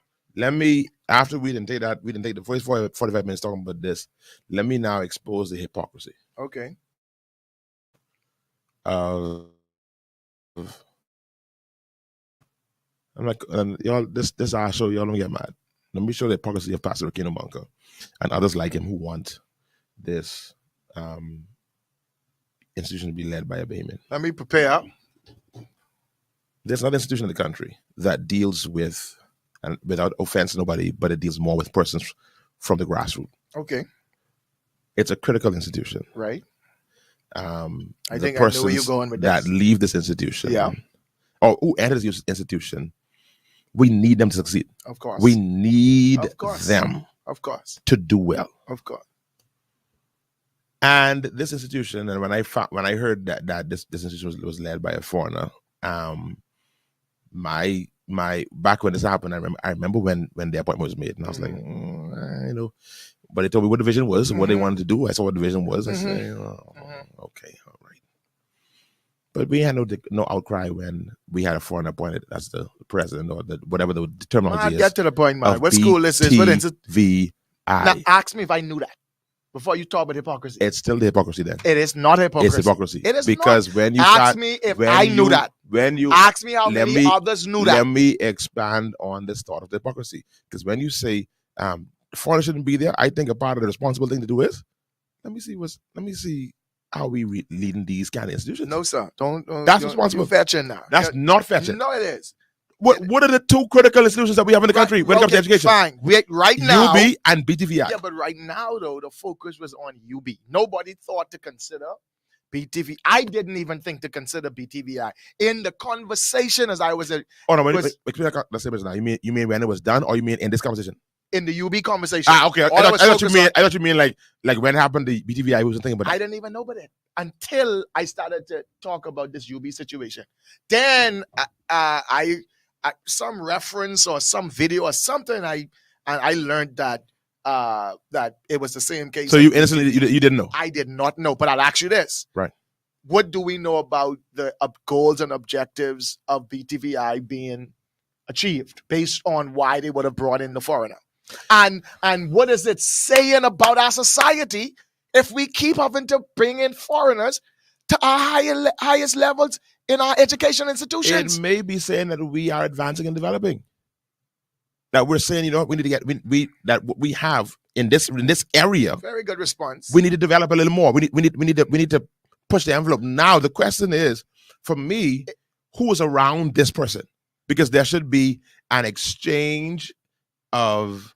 after we didn't take the first 45 minutes talking about this, let me now expose the hypocrisy. Okay. I'm like, y'all, this our show, y'all don't get mad. Let me show the hypocrisy of Pastor Rickeno Bunker and others like him who want this institution to be led by a Bahamian. Let me prepare. There's another institution in the country that deals with, and without offense to nobody, but it deals more with persons from the grassroots. Okay. It's a critical institution. Right. I think I know where you're going with that this. leave this institution, Yeah. or who enter this institution, we need them to succeed. Of course. We need Of course. them Of course. to do well. Of course. And this institution, and when I heard that this institution was led by a foreigner, my back when this happened, I remember when the appointment was made, and I was like, but they told me what the vision was and what they wanted to do. I saw what the vision was. I said, okay, all right. But we had no outcry when we had a foreigner appointed as the president or whatever the terminology is. Get to the point, man. What school this is? What BTVI. Now, ask me if I knew that before you talk about hypocrisy. It's still the hypocrisy then. It is not hypocrisy. It's hypocrisy. It is because not. when you ask me if I knew that. When you ask me how many others knew that. Let me expand on this thought of hypocrisy. Because when you say foreigners shouldn't be there, I think a part of the responsible thing to do is let me see how we leading these kind of institutions. No, sir. Don't that's responsible. You're fetching now. That's not fetching. No, it is. What are the two critical institutions that we have in the country when it comes to education? Fine. Right now, UB and BTVI. Yeah, but right now though, the focus was on UB. Nobody thought to consider BTV. I didn't even think to consider BTVI in the conversation as I was. Let's say now. You mean when it was done, or you mean in this conversation? In the UB conversation. Okay. I thought you mean like when it happened to BTVI. I wasn't thinking about that. I didn't even know about it until I started to talk about this UB situation. Then I some reference or some video or something. I learned that it was the same case. So you innocently you didn't know? I did not know, but I'll ask you this. Right. What do we know about the goals and objectives of BTVI being achieved based on why they would have brought in the foreigner? And what is it saying about our society if we keep having to bring in foreigners to our highest levels in our education institutions? It may be saying that we are advancing and developing. That we're saying, we need to get that what we have in this area. Very good response. We need to develop a little more. We need to push the envelope. Now the question is, for me, who is around this person? Because there should be an exchange of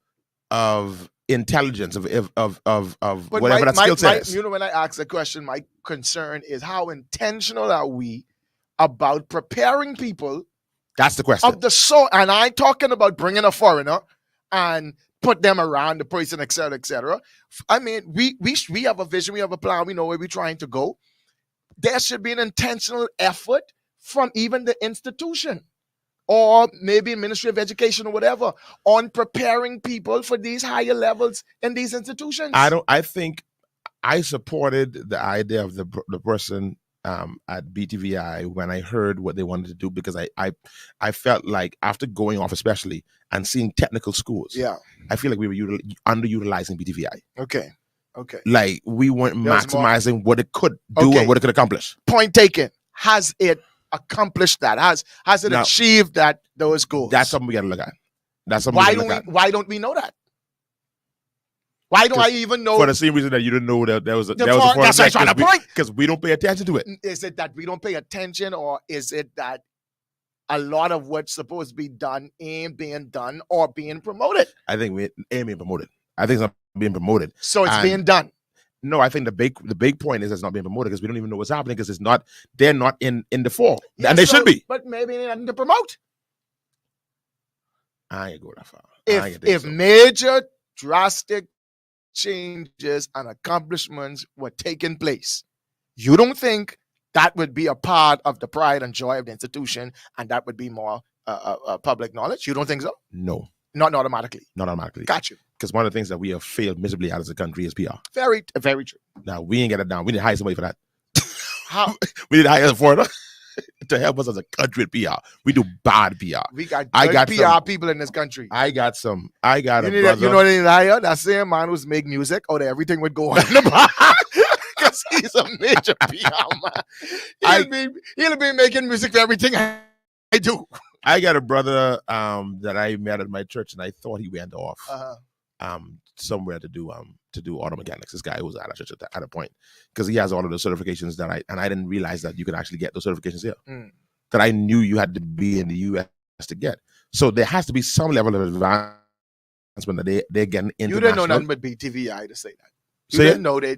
intelligence of whatever that skill set is. When I ask the question, my concern is how intentional are we about preparing people? That's the question. And I'm talking about bringing a foreigner and put them around the person, et cetera, et cetera. I mean, we have a vision, we have a plan, we know where we're trying to go. There should be an intentional effort from even the institution or maybe Ministry of Education or whatever on preparing people for these higher levels in these institutions. I think I supported the idea of the person at BTVI when I heard what they wanted to do, because I felt like after going off especially and seeing technical schools, I feel like we were underutilizing BTVI. Okay. Like we weren't maximizing what it could do and what it could accomplish. Point taken. Has it accomplished that? Has it Now, achieved those goals? That's something we got to look at. That's something we gotta look at. Why don't we know that? Why don't I even know? For the same reason that you didn't know that there was a that's what I'm trying to point. Because we don't pay attention to it. Is it that we don't pay attention, or is it that a lot of what's supposed to be done ain't being done or being promoted? I think we ain't being promoted. I think it's not being promoted. So it's being done. No, I think the big point is it's not being promoted because we don't even know what's happening because they're not in the fall. Yeah, and they should be. But maybe they're nothing to promote. I ain't go that far. If major drastic changes and accomplishments were taking place, you don't think that would be a part of the pride and joy of the institution, and that would be more public knowledge? You don't think so? No. Not automatically. Not automatically. Got you. Because one of the things that we have failed miserably at as a country is PR. Very, very true. Now, we ain't get it down. We need to hire somebody for that. How? We need to hire a foreigner to help us as a country with PR. We do bad PR. We got PR people in this country. I got a brother. You know what they need to hire? That same man who's make music, or everything would go on in the bar. Because he's a major PR man. He'll be making music for everything I do. I got a brother that I met at my church, and I thought he went off somewhere to do auto mechanics. This guy was at a church at a point because he has all of the certifications that I didn't realize that you could actually get those certifications here. That I knew you had to be in the U.S. to get. So there has to be some level of advancement that they're getting into. You didn't know nothing but BTVI to say that.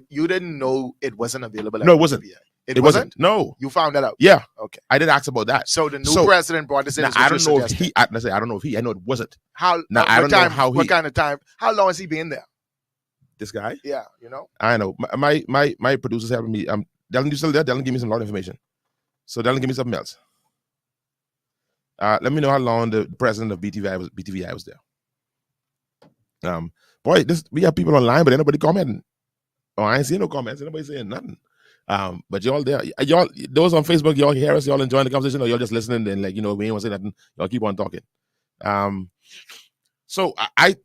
You didn't know it wasn't available. No, it wasn't. BTVI. It wasn't. No, you found that out. Yeah. Okay. I did ask about that. So the new president brought this in. I don't know if he. I don't know if he. I know it wasn't. How? Now I don't know how he. What kind of time? How long has he been there? This guy? Yeah, you know. I know. My producers helping me. Dylan, you still there? Dylan, give me some lot of information. So Dylan, give me something else. Let me know how long the president of BTVI was there. Boy, we have people online, but ain't nobody commenting. Oh, I ain't seeing no comments. Ain't nobody saying nothing. But y'all there, y'all those on Facebook, y'all hear us, y'all enjoying the conversation, or y'all just listening and we ain't want to say nothing. Y'all keep on talking. So I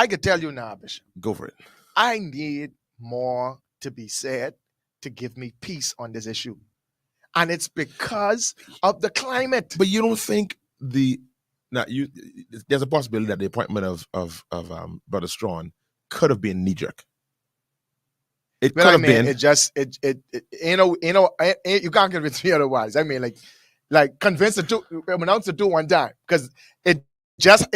could tell you now, Bishop. Go for it. I need more to be said to give me peace on this issue, and it's because of the climate. But you don't think there's a possibility that the appointment of Brother Strawn could have been knee jerk. It could have been. You can't convince me otherwise. I mean, like convince the two, announce the two one time, because it just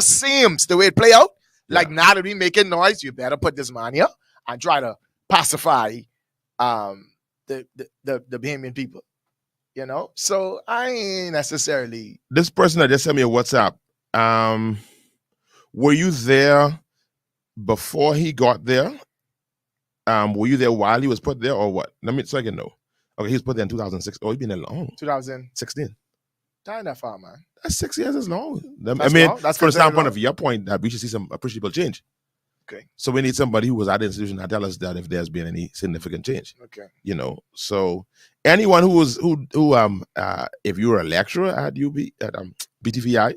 seems the way it play out. Like now that we making noise, you better put this man here and try to pacify the Bahamian people. You know, so I ain't necessarily. This person that just sent me a WhatsApp. Were you there before he got there? Were you there while he was put there, or what? So I can know. Okay, he was put there in 2006. Oh, he's been there long. 2016. Time that far, man. That's 6 years. Is long. That's from the standpoint of your point, that we should see some appreciable change. Okay. So we need somebody who was at the institution to tell us that if there's been any significant change. Okay. You know, so anyone who if you were a lecturer at BTVI,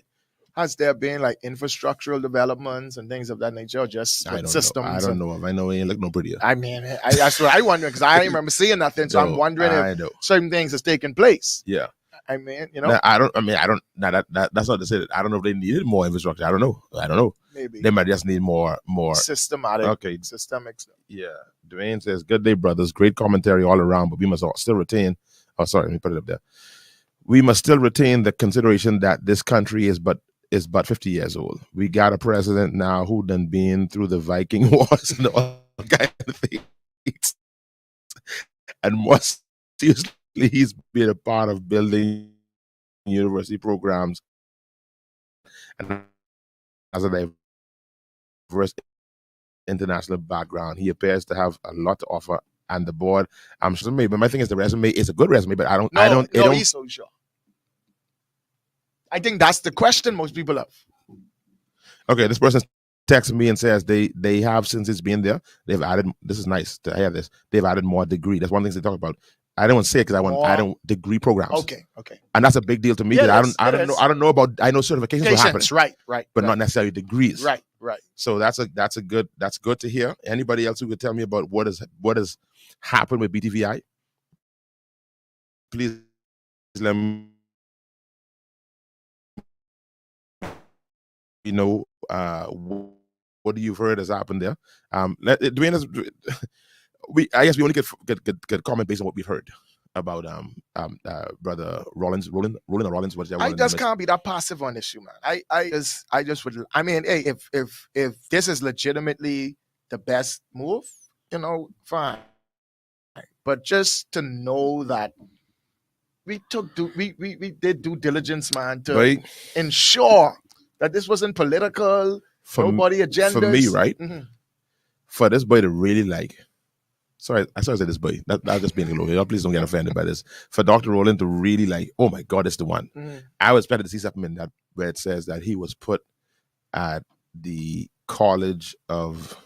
has there been like infrastructural developments and things of that nature, or just systems? I don't know. If I know, he ain't look no prettier. I mean, that's what I wonder, because I remember seeing nothing, so I'm wondering if certain things has taken place. Yeah. I mean, you know. That's not to say that I don't know if they needed more infrastructure. I don't know. Maybe they might just need more systematic. Okay. Systemic stuff. Yeah. Dwayne says, "Good day, brothers. Great commentary all around, but we must still retain." Oh, sorry, let me put it up there. We must still retain the consideration that this country is but 50 years old. We got a president now who done been through the Viking Wars and all kind of things, and most seriously, he's been a part of building university programs and as a diverse international background. He appears to have a lot to offer, and the board. I'm sure maybe, but my thing is the resume is a good resume, but I don't. He's so sure. I think that's the question most people have. Okay, this person texts me and says they have, since it's been there, they've added. This is nice to hear this. They've added more degree. That's one thing they talk about. I don't want to say it because I don't degree programs. Okay. And that's a big deal to me. Yeah, I don't know about. I know certifications will happen. Right. But not necessarily degrees. Right. So that's good to hear. Anybody else who could tell me about what has happened with BTVI? please let me know what you've heard has happened there. Dwayne has, I guess we only get comment based on what we've heard about brother Rollins, Roland or Rollins, whatever. I just can't be that passive on this issue, man. I just would. I mean, hey, if this is legitimately the best move, fine. But just to know that we did due diligence, man, to ensure that this wasn't political, nobody agendas. For me, right? Mm-hmm. For this boy to really like. Sorry, I said this boy. That's just being a little. Please don't get offended by this. For Dr. Rowland to really like, oh my God, it's the one. Mm-hmm. I was expecting to see something in that where it says that he was put at the College of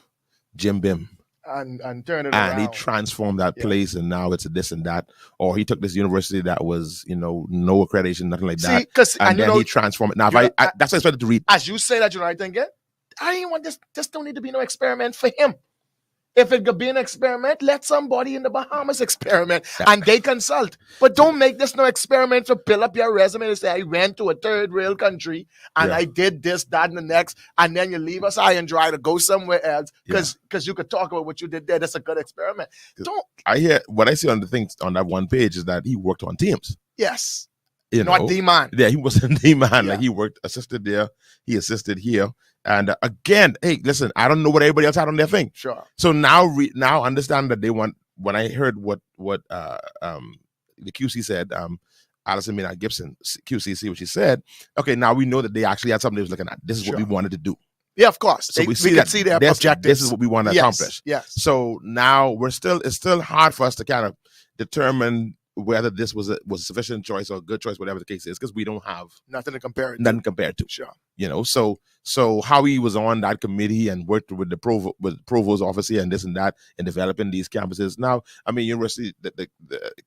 Jim Bim. And turn it around. And he transformed that place, and now it's a this and that. Or he took this university that was, no accreditation, nothing like that. And then he transformed it. Now, that's what I expected to read. As you say that, I think I didn't want this. This don't need to be no experiment for him. If it could be an experiment, let somebody in the Bahamas experiment and they consult. But don't make this no experiment to fill up your resume and say, I went to a third world country and I did this, that, and the next. And then you leave us high and dry to go somewhere else because you could talk about what you did there. That's a good experiment. I hear what I see on the things on that one page is that he worked on teams. Yes. Not D-man. Yeah, he wasn't D-man. Yeah. Like he assisted there. He assisted here. And again, hey, listen, I don't know what everybody else had on their thing. Sure. So now understand that they want, when I heard what the QC said, Alison Maynard Gibson, QCC, what she said, okay, now we know that they actually had something they was looking at. This is what we wanted to do. Yeah, of course. So we can see their objectives. This is what we want to accomplish. Yes. So now it's still hard for us to kind of determine whether this was a sufficient choice or a good choice, whatever the case is, because we don't have nothing to compare it to. Sure. So how he was on that committee and worked with the provost office here and this and that in developing these campuses. Now, I mean, university, the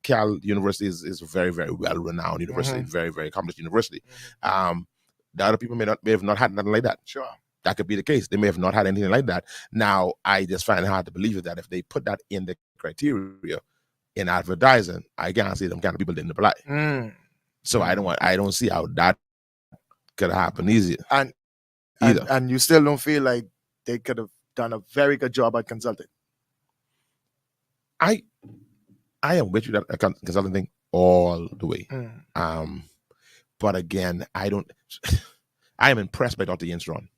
Cal University is a very, very well-renowned university, very, very accomplished university. The other people may have not had nothing like that. Sure. That could be the case. They may have not had anything like that. Now, I just find it hard to believe that if they put that in the criteria in advertising, I can't see them kind of people didn't apply. So I don't see how that could happen easier. And you still don't feel like they could have done a very good job at consulting? I am with you that consulting thing all the way. But again, I am impressed by Dr. Jens Ron.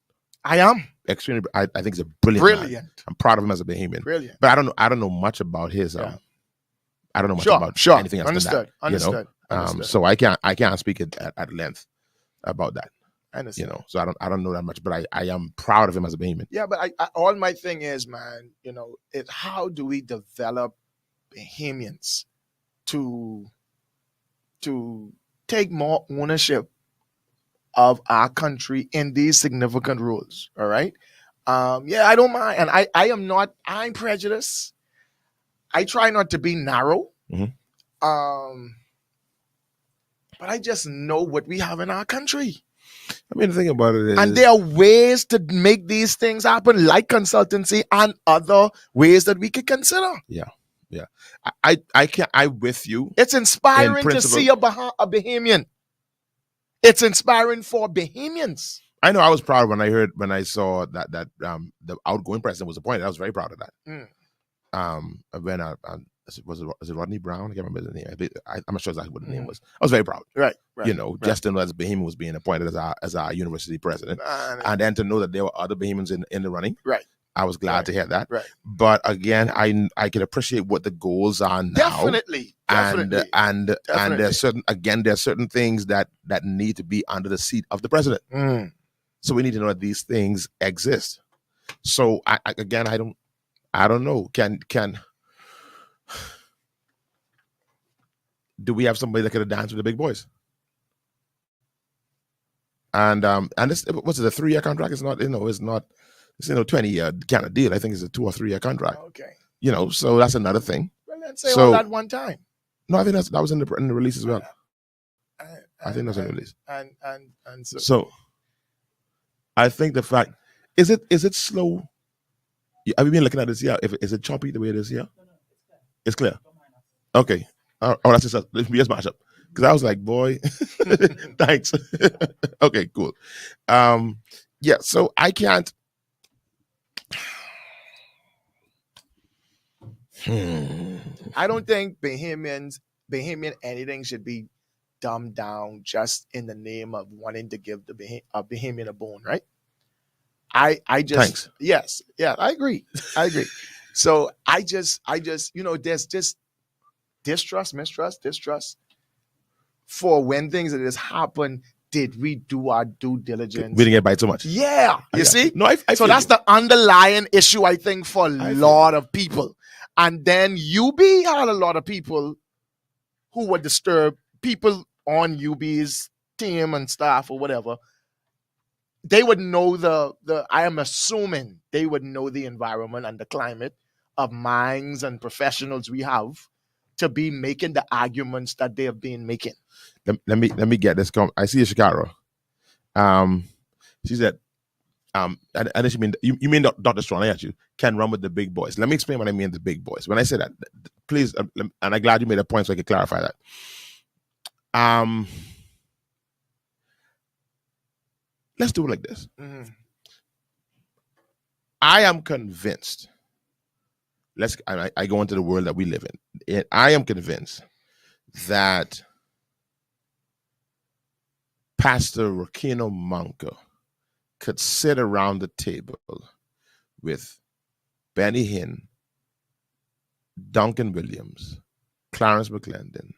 I am extremely. I think he's a brilliant man. I'm proud of him as a Bahamian. Brilliant. But I don't know much about his. I don't know much about anything else. Understood. Understood. So I can't speak at length about that. I understand. So I don't know that much, but I am proud of him as a Bahamian. Yeah, but all my thing is, man, is how do we develop Bahamians to take more ownership of our country in these significant roles? All right. I don't mind, and I'm prejudiced. I try not to be narrow. But I just know what we have in our country. I mean, the thing about it is, and there are ways to make these things happen, like consultancy and other ways that we could consider. Yeah. I'm with you. It's inspiring to see a Bahamian. It's inspiring for Bahamians. I know. I was proud when I saw that the outgoing president was appointed. I was very proud of that. When was it Rodney Brown? I can't remember the name. I'm not sure exactly what the name was. I was very proud. Right. Just to know that Bahamian was being appointed as our university president, and then to know that there were other Bahamians in the running. Right. I was glad to hear that. Right. But again, I can appreciate what the goals are now. Definitely. And there's certain things that need to be under the seat of the president. So we need to know that these things exist. So I don't know. Can do we have somebody that could have danced with the big boys? And this, what's it, a 3-year contract? It's not, it's not, it's 20-year kind of deal. I think it's a 2 or 3 year contract. Okay. So that's another thing. Well, let's say all that one time. No, I think that was in the release as well. I think that's in the release. And so I think the fact is it slow? Have you been looking at this here? Is it choppy the way it is here? It's clear. Okay. Oh, that's just a mashup. Because I was like, boy, thanks. Okay, cool. Yeah, so I can't. I don't think Bahamian anything should be dumbed down just in the name of wanting to give the Bahamian a bone, right? I just Thanks. yes, yeah, I agree. So I just there's just distrust for when things that has happened. Did we do our due diligence? We didn't get by too much. Yeah, you see? No, I so that's the underlying issue, I think, for a lot of people. And then UB had a lot of people who were disturbed, people on UB's team and staff or whatever. They would know I am assuming they would know the environment and the climate of minds and professionals we have to be making the arguments that they have been making. Let me get this. I see a Chicago. She said, I think she mean you mean Dr. Strong. I asked you can run with the big boys. Let me explain what I mean the big boys. When I say that, please, and I'm glad you made a point so I can clarify that. Let's do it like this. Mm-hmm. I am convinced. I go into the world that we live in. I am convinced that Pastor Rickeno Manco could sit around the table with Benny Hinn, Duncan Williams, Clarence McClendon,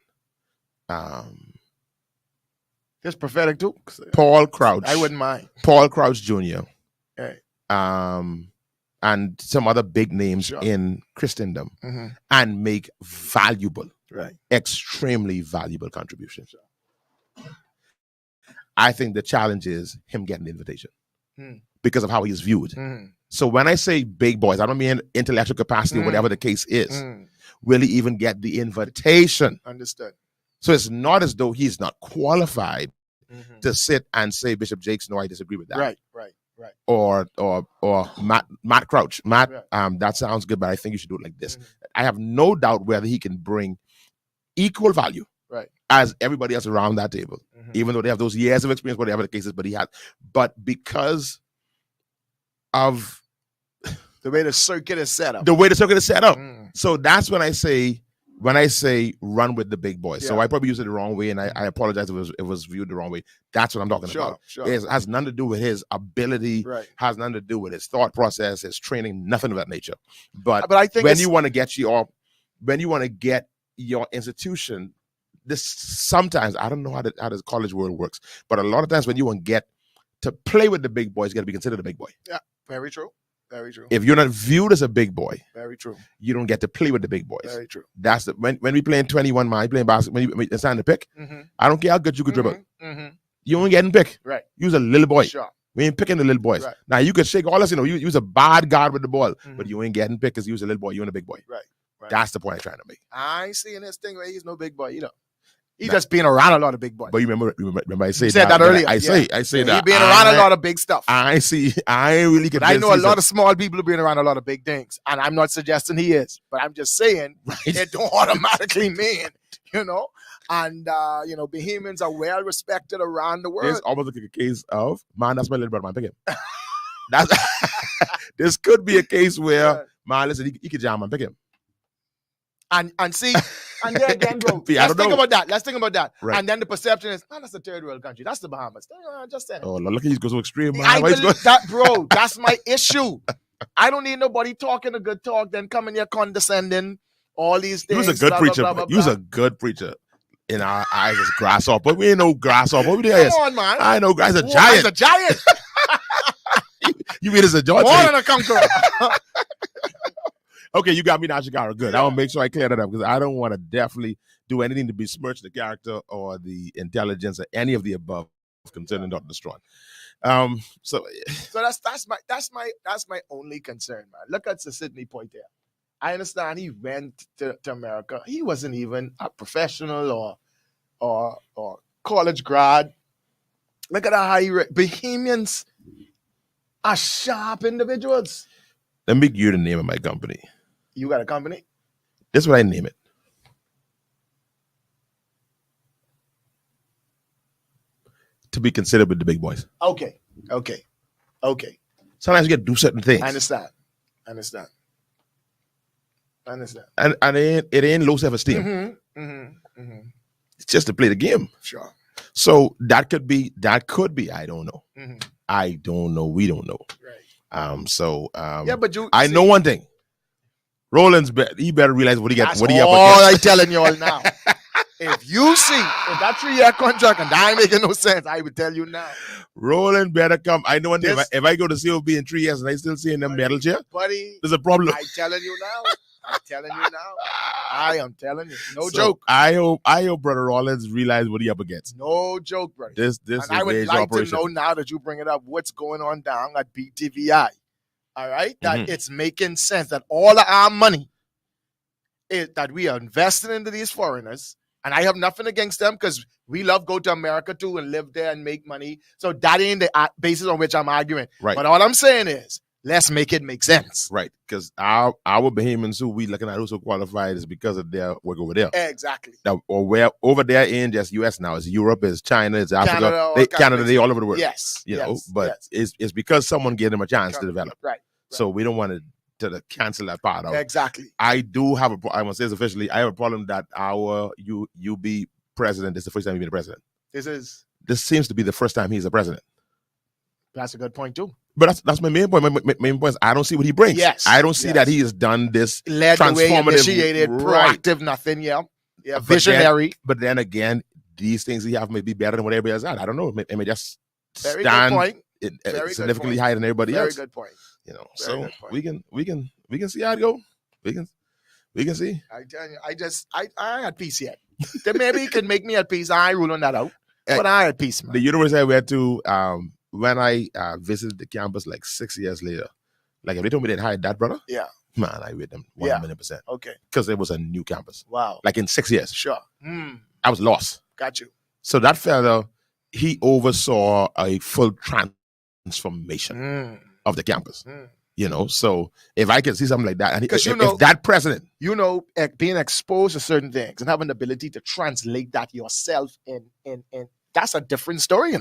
just prophetic too. Paul Crouch. I wouldn't mind. Paul Crouch Jr. Right. And some other big names in Christendom, mm-hmm. and make valuable, extremely valuable contributions. Sure. I think the challenge is him getting the invitation because of how he's viewed. Mm. So when I say big boys, I don't mean intellectual capacity, whatever the case is. Will he even get the invitation? Understood. So it's not as though he's not qualified to sit and say, Bishop Jakes, no, I disagree with that. Right. Or Matt Crouch. Matt, that sounds good, but I think you should do it like this. I have no doubt whether he can bring equal value as everybody else around that table, even though they have those years of experience, whatever the case is, but because of the way the circuit is set up. So that's when I say run with the big boys. Yeah. So I probably used it the wrong way, and I apologize if it was viewed the wrong way. That's what I'm talking about. Sure. It has nothing to do with his ability, has nothing to do with his thought process, his training, nothing of that nature. But I think when you want to get your institution, this sometimes, I don't know how the college world works, but a lot of times when you want to get to play with the big boys, you got to be considered a big boy. Yeah, very true. Very true. If you're not viewed as a big boy, very true, you don't get to play with the big boys. Very true. That's the when we playing 21 man, playing basketball, when you stand to pick, I don't care how good you could dribble. You ain't getting picked. Right. You's a little boy. Sure. We ain't picking the little boys. Right. Now you could shake all us, you was a bad guard with the ball, but you ain't getting picked because you was a little boy. You ain't a big boy. Right. That's the point I'm trying to make. I ain't seeing this thing where he's no big boy, He's just being around a lot of big boys. But you remember I said that earlier. I say that. He's being around a lot of big stuff. I ain't really convinced. I know a lot of small people are being around a lot of big things. And I'm not suggesting he is. But I'm just saying it don't automatically mean, And, Bahamians are well respected around the world. It's almost like a case of, man, that's my little brother, man, pick him. This could be a case where, man, listen, he could jam, man, pick him. And see, and then again, bro, let's think about that. Right. And then the perception is, that's a third world country. That's the Bahamas. Just saying. Oh, look at you go so extreme, man. I believe that, bro. That's my issue. I don't need nobody talking a good talk, then coming here condescending, all these things. You was a good preacher. You was a good preacher. In our eyes as grasshopper. But we ain't no grasshopper. Come on, man. I know guys a giant. He's a giant. You mean it's a giant? More than a conqueror. Okay, you got me now, Chicago. Good. I want to make sure I clear that up because I don't want to definitely do anything to besmirch the character or the intelligence or any of the above concerning Dr. Strong. So that's my only concern, man. Look at the Sidney point there. I understand he went to America. He wasn't even a professional or college grad. Look at how Bahamians are sharp individuals. Let me give you the name of my company. You got a company? This is what I name it. to be considered with the big boys. Okay. Sometimes you get to do certain things. I understand. And it ain't low self-esteem. It's just to play the game. Sure. So that could be, I don't know. Mm-hmm. I don't know. We don't know. Right. Yeah, but I know one thing. Roland's he better realize what he got. That's What he all up I'm against. telling you all now. If that 3-year contract and that ain't making no sense, I would tell you now. Roland better come. I know one thing. If I go to COB in 3 years and I still seeing them medal chair, buddy, there's a problem. I'm telling you now. I am telling you. No joke. I hope Brother Rollins realize what he up against. No joke, brother. This is I would major like operation. to know now that you bring it up, what's going on down at BTVI. All right? That it's making sense that all of our money that we are investing into these foreigners, and I have nothing against them because we love go to America too and live there and make money. So that ain't the basis on which I'm arguing. Right. But all I'm saying is, let's make it make sense. Right. Because our Bahamians who we looking at who so qualified is because of their work over there. Exactly. Now, or where over there in just US now. It's Europe, it's China, it's Africa. Canada, they all over the world. Yes. But it's because someone gave them a chance to develop. Right. So we don't want to cancel that part out. Exactly. I do have I want to say this officially. I have a problem that our UB president is the first time he's been a president. This seems to be the first time he's a president. That's a good point too. But that's my main point. My main point is I don't see what he brings. Yes. I don't see that he has done this led the way, initiated, proactive, nothing. Yeah, visionary. But then again, these things he have may be better than what everybody else had. I don't know. It may just Very stand significantly higher than everybody else. Very good point. So we can see how it go. We can see. I tell you, I at peace yet. Then maybe he can make me at peace. I ruling that out. But I at peace, man. The university I went to, when I visited the campus like 6 years later, like if they told me they'd hired that brother, man, I with them 1,000,000%. Okay. Because it was a new campus. Wow. Like in 6 years. Sure. I was lost. Got you. So that fella, he oversaw a full transformation of the campus. So if I can see something like that, and if that president, being exposed to certain things and having the ability to translate that yourself in that's a different story.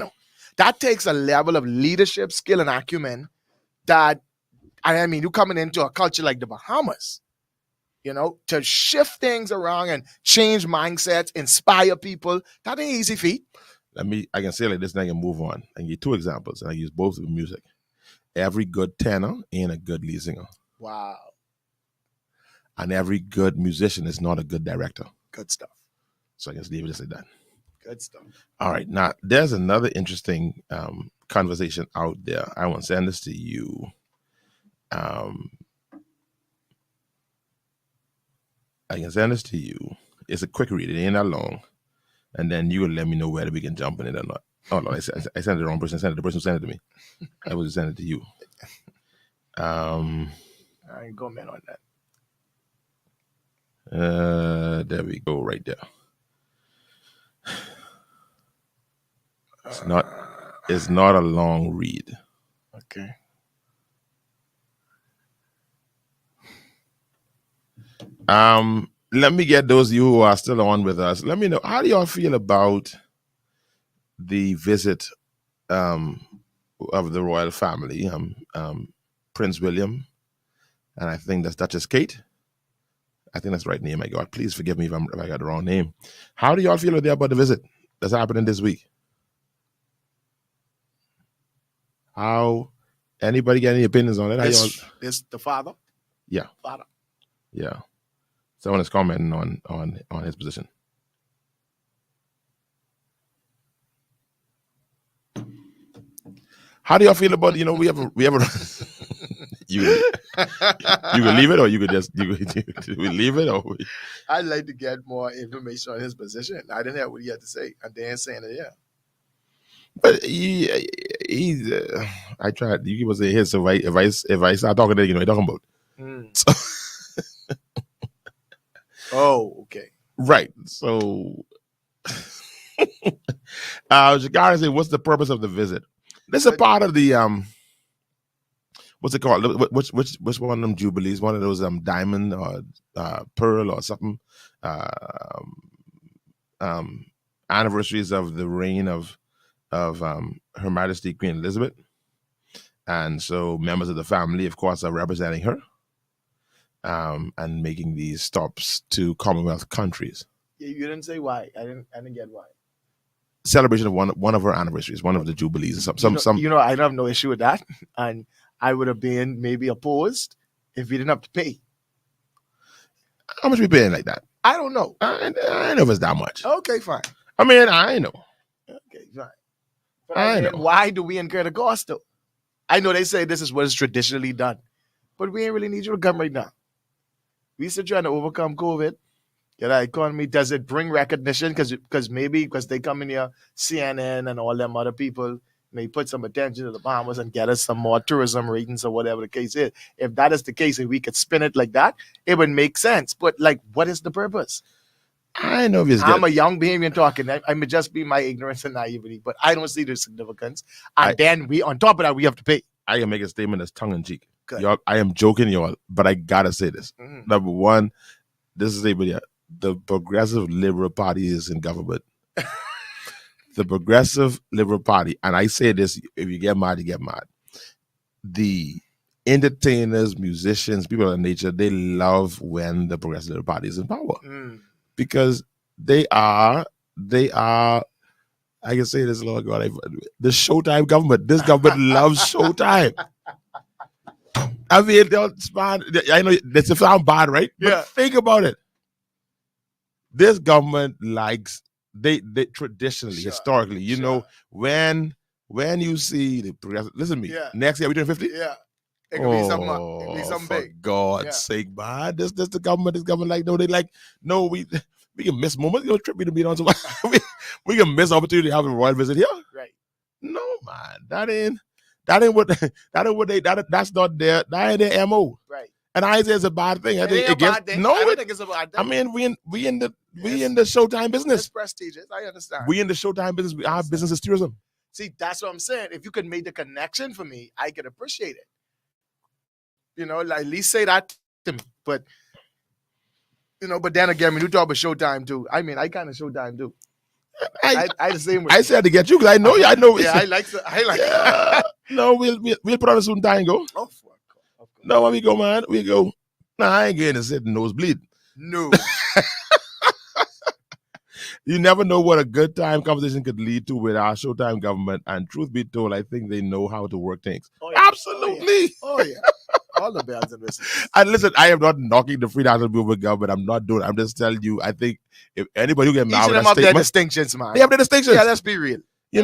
That takes a level of leadership, skill, and acumen that, I mean, you coming into a culture like the Bahamas, to shift things around and change mindsets, inspire people, that ain't easy feat. I can say like this and I can move on. I can give 2 examples, and I use both of the music. Every good tenor ain't a good lead singer. Wow. And every good musician is not a good director. Good stuff. So I guess leave it just like that. Good stuff. All right. Now, there's another interesting conversation out there. I want to send this to you. I can send this to you. It's a quick read. It ain't that long. And then you will let me know whether we can jump in it or not. Oh, no, I sent it to the wrong person. I sent it to the person who sent it to me. I was sending it to you. I ain't going on that. There we go, right there. It's not a long read. Okay. Let me get those of you who are still on with us. Let me know, how do y'all feel about the visit of the royal family, Prince William, and I think that's Duchess Kate. I think that's the right name. My God, please forgive me if I got the wrong name. How do y'all feel about the visit that's happening this week? How? Anybody got any opinions on it? This the father? Yeah. Father. Yeah. Someone is commenting on his position. How do y'all feel about, we have a you can leave it, or you leave it, or I'd like to get more information on his position. I didn't hear what he had to say. And Dan saying it, yeah. But he's I tried. You people say his if I start talking to what talking about. So, oh, okay. Right. So Shakara said, what's the purpose of the visit? This is a part of the what's it called? Which one of them jubilees? One of those diamond or pearl or something anniversaries of the reign of of Her Majesty Queen Elizabeth. And so members of the family, of course, are representing her and making these stops to Commonwealth countries. Yeah, you didn't say why. I didn't get why. Celebration of one of her anniversaries, one of the jubilees. I don't have no issue with that, and I would have been maybe opposed if we didn't have to pay. How much we paying like that? I don't know. I know if it's that much. Okay, fine. I mean, I know. Okay, fine. But I know. Why do we incur the cost though? I know they say this is what is traditionally done, but we ain't really need you to come right now. We still trying to overcome COVID. Get our economy. Does it bring recognition? Because they come in here, CNN and all them other people may put some attention to the Bahamas and get us some more tourism ratings or whatever the case is. If that is the case, if we could spin it like that, it would make sense. But like, what is the purpose? I know if I'm a young Bahamian talking. I may just be my ignorance and naivety, but I don't see the significance. And then on top of that, we have to pay. I can make a statement that's tongue in cheek. Good. Y'all, I am joking, y'all, but I gotta say this. Mhm. Number one, this is the Progressive Liberal Party is in government. The Progressive Liberal Party, and I say this: if you get mad, you get mad. The entertainers, musicians, people of nature, they love when the Progressive Liberal Party is in power because they are. I can say this, Lord God, the Showtime government. This government loves Showtime. I mean, I know this sounds bad, right? But Yeah. think about it. This government likes they traditionally, Sure. historically, you Sure. know, when you see the Progressive, listen to me. Yeah. Next year we turn 50. Yeah. It could be something. It could be something for big. God's Yeah. sake, man. This the government. This government we can miss moments. You know, trip me to be on some. we can miss opportunity to have a royal visit here. Right. No, man, that ain't what that's not their MO. Right. And I say it's a bad thing. I think ain't a bad thing. I don't it. think it's a bad I thing. mean, we in the Yes. Showtime It's business. prestigious. I understand. We in the Showtime business. Our business is tourism. See, that's what I'm saying. If you could make the connection for me, I could appreciate it. You know, like, at least say that to me. But then again, when you talk about Showtime too, I mean, I kind of Showtime too. I the same way. I said to get you because I know you. I know. Yeah, I like. Yeah. No, we'll put on a soon time go. Oh, fuck. No, when we go, man, we go. Nah, I ain't getting to sit nosebleed. No. You never know what a good time conversation could lead to with our Showtime government. And truth be told, I think they know how to work things. Oh, yeah. Absolutely. Oh yeah. All the bells and whistles. And listen, I am not knocking the free national movement government. I'm not doing it. I'm just telling you, I think if anybody who get Each mad of with them that have their statement, distinctions, man. they have their distinctions. Yeah, let's be real. You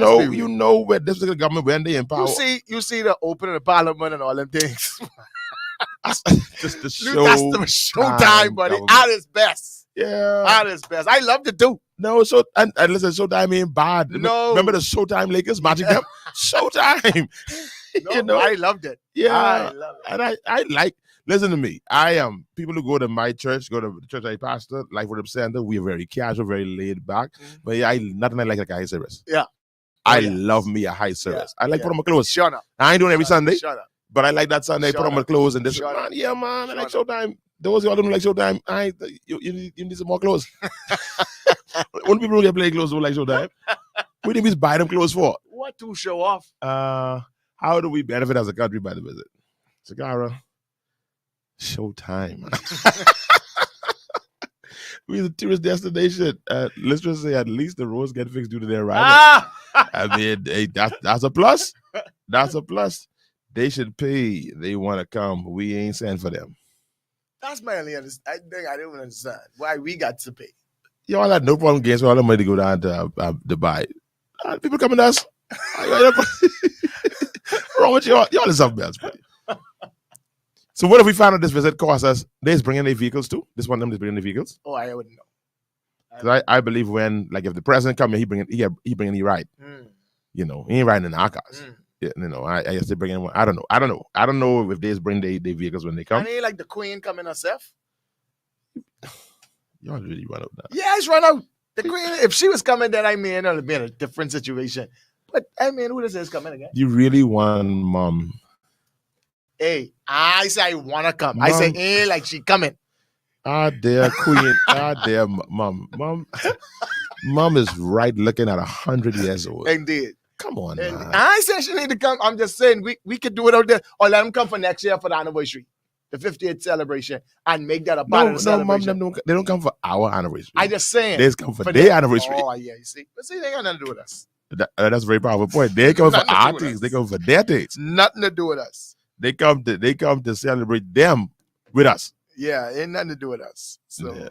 know where this particular government, when they in power. You see the opening of Parliament and all them things. Just the That's the Showtime, buddy. government. At its best. Yeah. At its best. I love to do. No, and listen, Showtime ain't bad. No. Remember the Showtime Lakers matching them? Showtime. No, I loved it. Yeah. I love it. And I like, listen to me. I am, people who go to my church, go to the church I pastor, Life Worship Center, we're very casual, very laid back. Mhm. But yeah, nothing like a high service. Yeah. I yeah. love me a high service. I like Yeah. put on my clothes. Shut up. I ain't doing it every Sunday, Shut up. but I like that Sunday, put on my clothes and this. Shut Man, up. yeah, man, I like Shut Showtime. Those y'all don't like Showtime, you need some more clothes. Only people who get play clothes don't like Showtime. What do you buy them clothes for? What to show off? How do we benefit as a country by the visit? Sagara, Showtime. We're the tourist destination. Let's just say at least the roads get fixed due to their arrival. I mean, hey, that's a plus. That's a plus. They should pay. They want to come. We ain't sent for them. That's my only understanding. I think I don't understand why we got to pay. Y'all had no problem getting all the money to go down to Dubai. People coming to us. Wrong with y'all? Y'all is something else, buddy. So what if we found out this visit cost us? They's bringing their vehicles too. This one of them is bringing their vehicles. Oh, I wouldn't know. Because I believe when, like, if the president come here, he bringing he ride. You know, he ain't riding in our cars. Yeah, you know, I guess they bring in one. I don't know if they just bring their vehicles when they come. And ain't like the Queen coming herself. Y'all really run out now. Yeah, it's run out. The Queen, if she was coming, then I mean, it would be in a different situation. But I mean, who does this coming again? You really want mom? Hey, I say I wanna come. I say, hey, like she coming. Dear Queen. Dear mom. Mom is right looking at 100 years old. Indeed. Come on, And man. I ain't saying she need to come. I'm just saying we could do it out there, or let them come for next year for the anniversary, the 50th celebration, and make that a part of the celebration. Mom, they don't come for our anniversary. I just saying They just come for their anniversary. Oh yeah, you see, but see, they got nothing to do with us. That's a very powerful point. They come for Nothing to do our with things. us. They come for their things. Nothing to do with us. They come to celebrate them with us. Yeah, ain't nothing to do with us. So, yeah.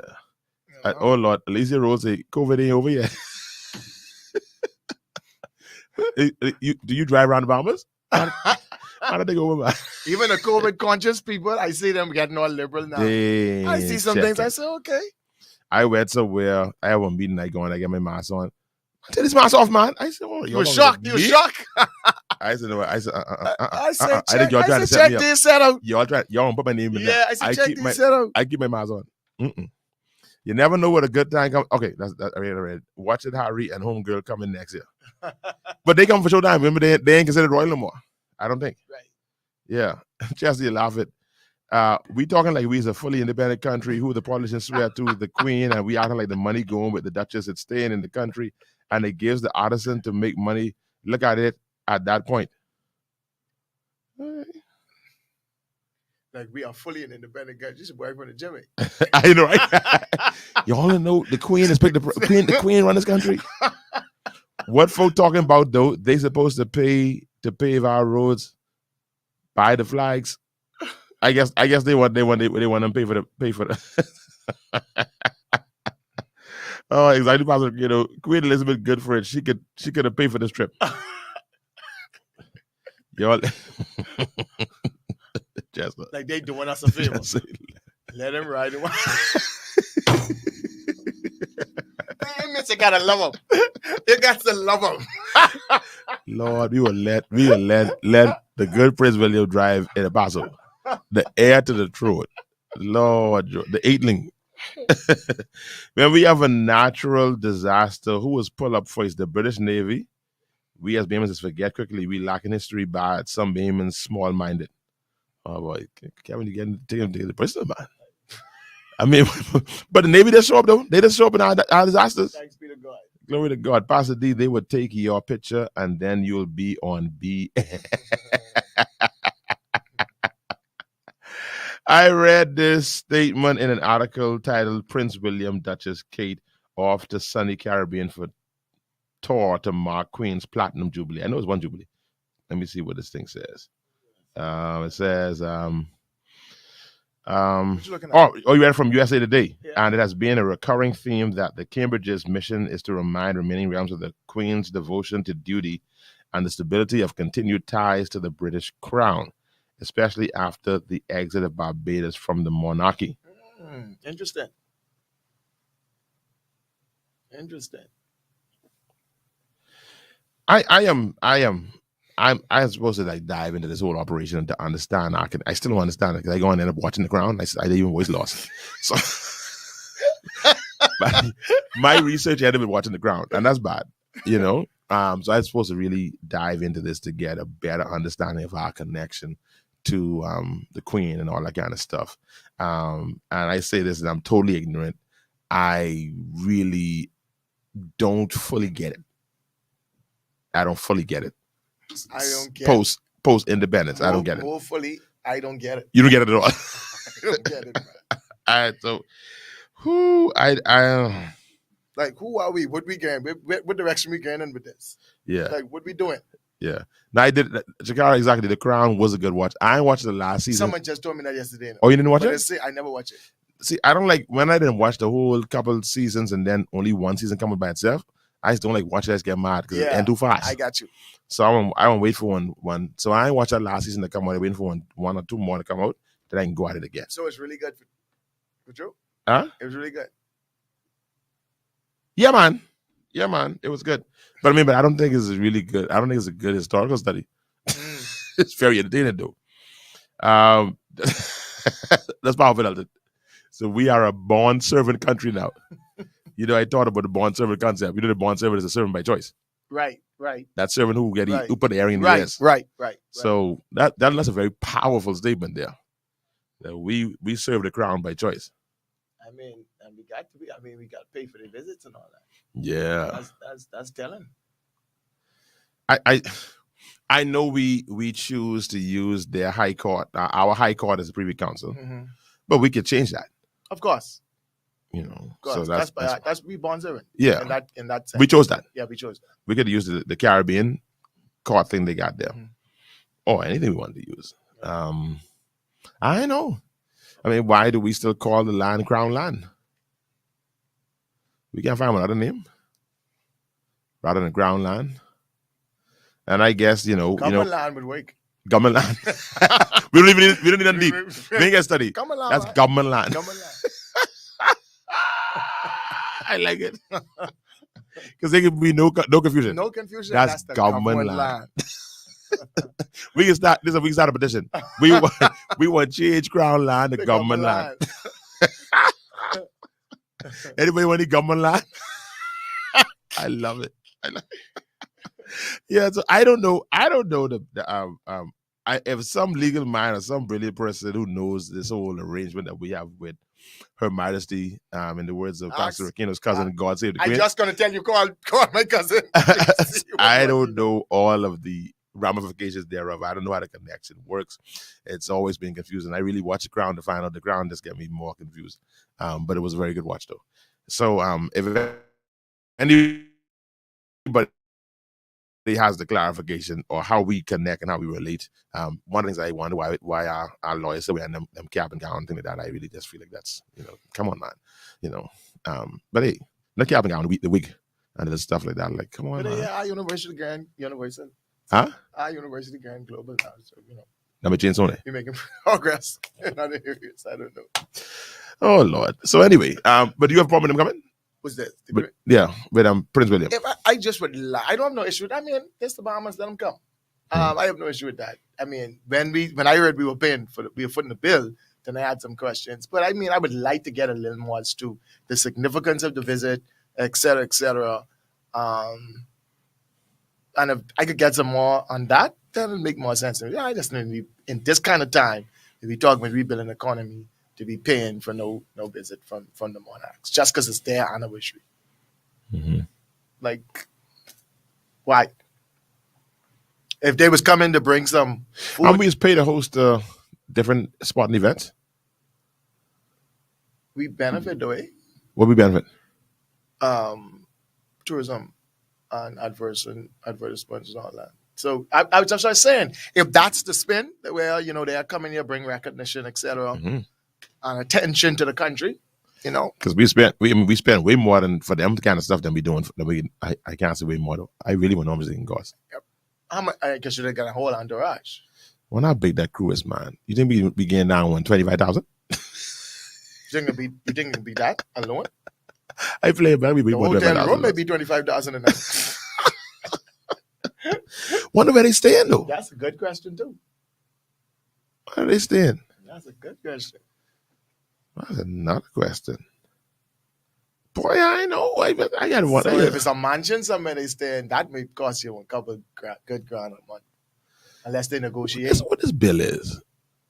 Oh Lord, Alicia Rose say COVID ain't over yet. Do you drive around the Bahamas? How did they go over? Even the COVID conscious people, I see them getting all liberal now. I see some things. I say, okay. I went somewhere. I have a meeting. I get my mask on. I take this mask off, man. I said, "Oh, you were shocked. You were shocked." I said, "No." I said, I said, I think y'all trying to check this out. Y'all don't put my name in there. Yeah, I said, check this out. I keep my mask on. You never know what a good time comes. Okay, that's I read. Watch it, Harry and Homegirl coming next year. But they come for showtime. Remember, they ain't considered royal no more. I don't think. Right. Yeah. Chelsea, you laugh it. We talking like we's a fully independent country who the politicians swear to the Queen, and we acting like the money going with the Duchess. It's staying in the country, and it gives the artisan to make money. Look at it at that point. Like we are fully an independent country. Just boy from the Jimmy. I know, right? Y'all know the Queen has picked the Queen run this country. What folk talking about though? They supposed to pay to pave our roads, buy the flags. I guess they want them to pay for the. Oh, exactly. Queen Elizabeth good for it. She could have paid for this trip. Y'all, like they doing us a favor. Let him ride away. You gotta love him. You got to love him. Lord, we will let the good Prince William drive in a Paso. The heir to the throne. Lord, the eightling. When we have a natural disaster, who was pulled up first? The British Navy. We as Bahamians forget quickly. We lack in history bad. Some Bahamians small-minded. Oh boy, Kevin, you getting to the prison, man. I mean, but the Navy does show up though. They just show up in our disasters. Thanks be to God. Glory to God. Pastor D, they would take your picture and then you'll be on B. I read this statement in an article titled Prince William, Duchess Kate off to sunny Caribbean for tour to mark Queen's Platinum Jubilee. I know it's one Jubilee. Let me see what this thing says. It says, you read it from USA Today. Yeah. And it has been a recurring theme that the Cambridge's mission is to remind remaining realms of the Queen's devotion to duty and the stability of continued ties to the British Crown, especially after the exit of Barbados from the monarchy. Interesting. I'm supposed to like dive into this whole operation to understand. I still don't understand it because I go and end up watching The Crown. I didn't even voice lost. So my research ended with watching The Crown, and that's bad, So I'm supposed to really dive into this to get a better understanding of our connection to the Queen and all that kind of stuff. And I say this, and I'm totally ignorant. I really don't fully get it. I don't fully get it. I don't get it. Post independence. I don't get it. Hopefully, I don't get it. You don't get it at all. I don't get it, man. All right, so who like who are we? What we going? What direction we going in with this? Yeah. Like what we doing? Yeah. Now I did Shakara, exactly. The Crown was a good watch. I ain't watched the last season. Someone just told me that yesterday. Oh, you didn't watch it? I never watch it. See, I don't like when I didn't watch the whole couple seasons and then only one season coming by itself. I just don't like watch it. I just get mad because it ends too fast. I got you. So I won't wait for one. So I ain't watch that last season to come out. I'm waiting for one or two more to come out. Then I can go at it again. So it's really good for Joe? Huh? It was really good. Yeah, man. It was good. But I don't think it's really good. I don't think it's a good historical study. It's very entertaining though. That's powerful, Elton. So we are a bond servant country now. I thought about the bond servant concept. The bond servant is a servant by choice. Right. That servant who put the earring in the ears. Right. So that's a very powerful statement there. That we serve the crown by choice. I mean, and we got to pay for the visits and all that. Yeah. That's telling. I know we choose to use their high court. Our high court is the Privy Council, but we could change that. Of course. So that's we bonds in. Yeah. In that sense. We chose that. Yeah, we chose that. We could use the Caribbean court thing they got there, or anything we wanted to use. I know. I mean, why do we still call the land Crown Land? We can't find another name rather than Crown Land. And I guess Government land would work. Government land. we don't need a deep. We ain't get study. That's land. government land. Government land. I like it because there can be no confusion. No confusion. That's the government land. We can start. We can start a petition. We want change Crown Land to government land. Anybody want any government land? I love it. Yeah. So I don't know if some legal mind or some brilliant person who knows this whole arrangement that we have with Her Majesty, in the words of Pastor Rickeno's cousin, God Save the Queen. I'm just going to tell you, call my cousin. I don't know all of the ramifications thereof. I don't know how the connection works. It's always been confusing. I really watch The Crown to find out. The Crown just get me more confused. But it was a very good watch, though. So if anybody has the clarification or how we connect and how we relate, one of the things I wonder why our lawyers say we have them cap and gown and things like that. I really just feel like that's, come on, man. But hey, the cap and gown, the wig, and the stuff like that. Like, come on, man. Yeah, our university grand, universal. Huh? Our university grand global now, so Let me change on it. We're making progress in other areas. I don't know. Oh Lord. So anyway, but do you have a problem with them coming? What's that? With Prince William. If I just would lie. I don't have no issue with that. I mean, it's the Bahamas, let them come. I have no issue with that. I mean, when I heard we were footing the bill, then I had some questions. But I mean, I would like to get a little more as to the significance of the visit, et cetera, et cetera. And if I could get some more on that, then it would make more sense. Yeah, I just need in this kind of time, if we talk about rebuilding the economy, to be paying for no visit from the monarchs just because it's their anniversary. Like, why? If they was coming to bring some food, how we pay to host different sporting events? We benefit the way. What we benefit? Tourism and advertisements and all that. So I was just saying, if that's the spin, well, they are coming here, bring recognition, etc. And attention to the country, because we spent way more than for them kind of stuff than we doing. I can't say way more though. I really want to know how much they can cost. How much? I guess you're gonna hold on to Raj. Well, how big that crew is, man? You think we getting down 125,000? You think it'll be that alone? I play it, man. We the hotel room may $25,000. be 25,000 a night. Wonder where they staying though. That's a good question too. Where are they staying? That's a good question. That's another question. Boy, I know. I got one. So if it's a mansion somewhere they stay in, that may cost you a couple good grand a month, unless they negotiate. That's what this bill is.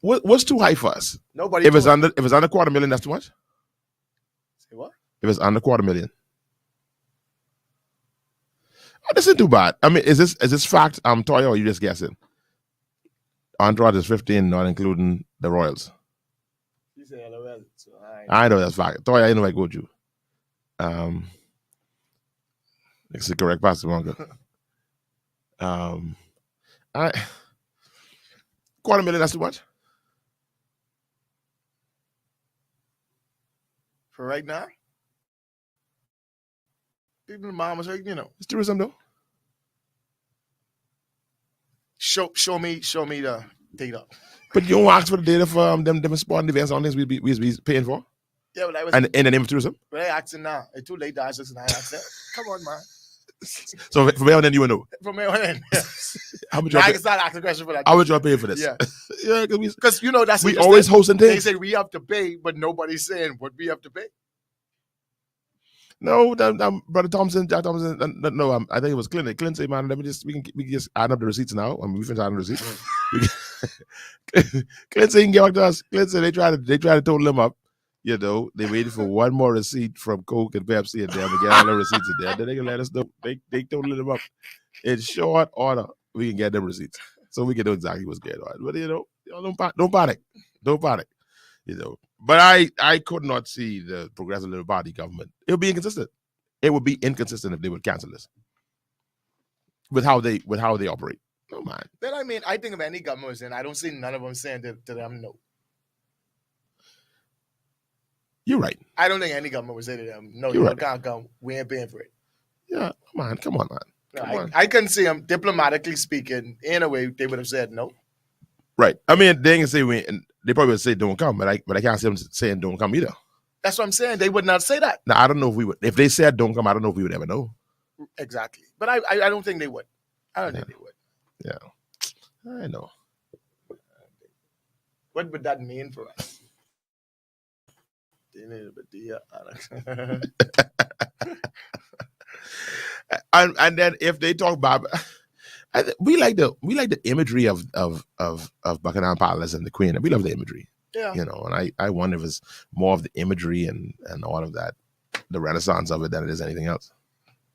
What's too high for us? Nobody. If it's under $250,000, that's too much. Say what? If it's under $250,000, this isn't too bad. I mean, is this fact? Toya, or you just guessing? Entourage is 15, not including the royals. You say LOL. So I know that's fact. Toya, I know I go to you. It's the correct Pastor Monka. $250,000, that's too much? For right now? People in Bahamas, It's tourism though. Show me the data. But you don't ask for the data for them sporting events on things we be paying for? Yeah, but I was And in the name of tourism? but I asking now. It's too late to ask this and I asked that. Come on, man. So from here on then you will know. From here on in. How much Now I you can start asking questions for that. how much you pay for this? Yeah. Yeah, Because that's we interesting. always hosting They things. say we have to pay, but nobody's saying what we have to pay. No, Brother Thompson, Jack Thompson. No, I think it was Clint. Clint said, "Man, we can just add up the receipts now. I mean, we finished adding the receipts." Clint said, "He can get back to us." Clint said they try to total them up. They waited for one more receipt from Coke and Pepsi and them to get all the receipts in there. Then they can let us know they totaled them up. in short order, we can get them receipts, so we can know exactly what's going on. But don't panic, don't panic. But I could not see the Progressive Liberal Party government. It would be inconsistent. It would be inconsistent if they would cancel this with how they operate. No man. Then I mean, I think of any government, and I don't see none of them saying to them no. You're right. I don't think any government would say to them, no, You're you right. can't come. We ain't paying for it. Yeah, come on, man. No, I can see them diplomatically speaking. In a way, they would have said no. Right. I mean, they can say they probably would say don't come, but I can't see them saying don't come either. That's what I'm saying. They would not say that. Now I don't know if we would. If they said don't come, I don't know if we would ever know. Exactly. But I don't think they would. I don't think they would. Yeah. I know. What would that mean for us? And then if they talk about, we like the imagery of Buckingham Palace and the Queen. We love the imagery. Yeah. And I wonder if it's more of the imagery and all of that, the renaissance of it, than it is anything else.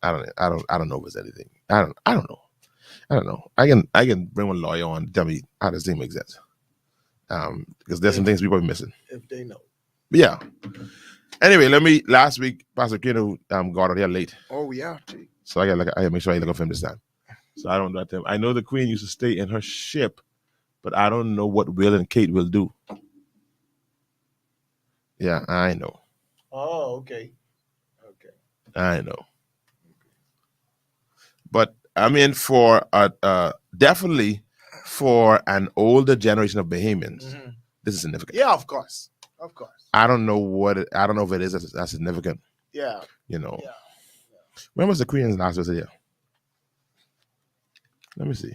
I don't know if it's anything. I don't know. I can bring one lawyer on to tell me how this thing makes sense. Because there's some things people are missing. If they know. But yeah. Anyway, last week Pastor Rickeno got out here late. Oh yeah. Gee. So I gotta make sure I look up for him this time. So I don't know him. I know the Queen used to stay in her ship, but I don't know what Will and Kate will do. Yeah, I know. Oh, okay. I know. But I mean, for definitely for an older generation of Bahamians, this is significant. Yeah, of course. I don't know if it is as significant. Yeah. Yeah. When was the Queen's last visit here? Let me see.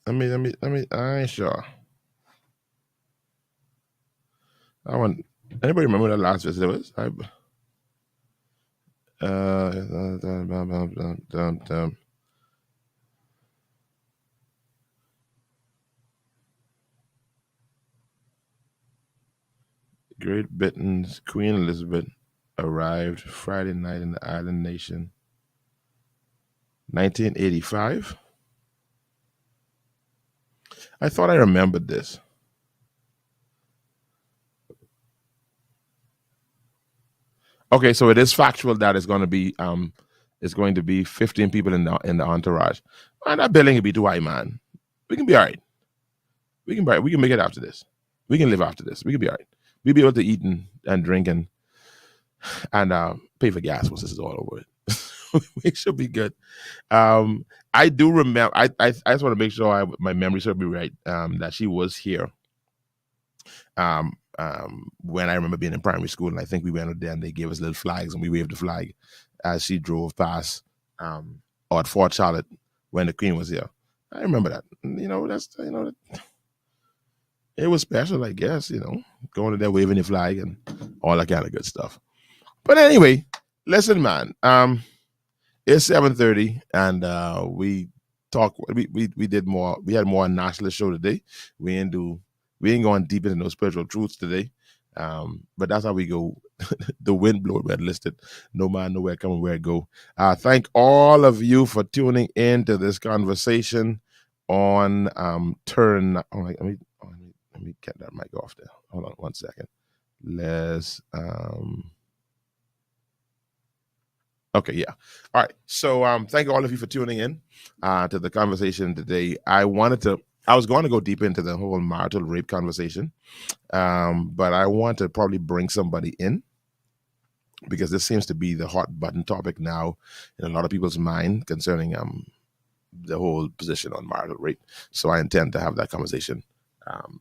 Let me. I ain't sure. Anybody remember that last visit was? Great Britain's Queen Elizabeth arrived Friday night in the island nation. 1985. I thought I remembered this. Okay, so it is factual that it's going to be 15 people in the entourage. And that billing will be too high, man. We can be all right. We can make it after this. We can live after this. We can be all right. We'll be able to eat and drink and pay for gas once this is all over it. We should be good. I do remember. I just want to make sure my memory should be right. That she was here. When I remember being in primary school, and I think we went there and they gave us little flags and we waved the flag as she drove past at Fort Charlotte when the Queen was here. I remember that. It was special, I guess. Going to there waving the flag and all that kind of good stuff. But anyway, listen, man. It's 7:30, and we talk. We did more. We had more nationalist show today. We ain't going deep into no spiritual truths today. But that's how we go. The wind blow red listed. No man, nowhere coming where it go. Thank all of you for tuning in to this conversation on turn. Let me get that mic off there. Hold on 1 second. Let's okay, yeah. All right. So thank all of you for tuning in to the conversation today. I was going to go deep into the whole marital rape conversation, but I want to probably bring somebody in because this seems to be the hot button topic now in a lot of people's mind concerning the whole position on marital rape. So I intend to have that conversation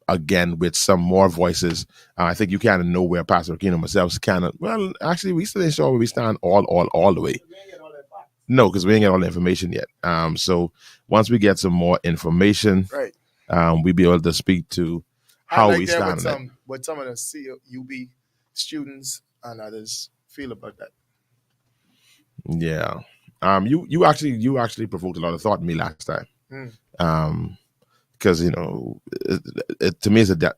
again with some more voices. I think you kind of know where Pastor Rickeno and myself kind of, well, actually, we still ain't sure where we stand all the way. No, because we ain't get all the information yet. So once we get some more information, right, we'll be able to speak to how we stand on it. What some of the UB students and others feel about that. Yeah. You actually provoked a lot of thought in me last time. Because to me it's a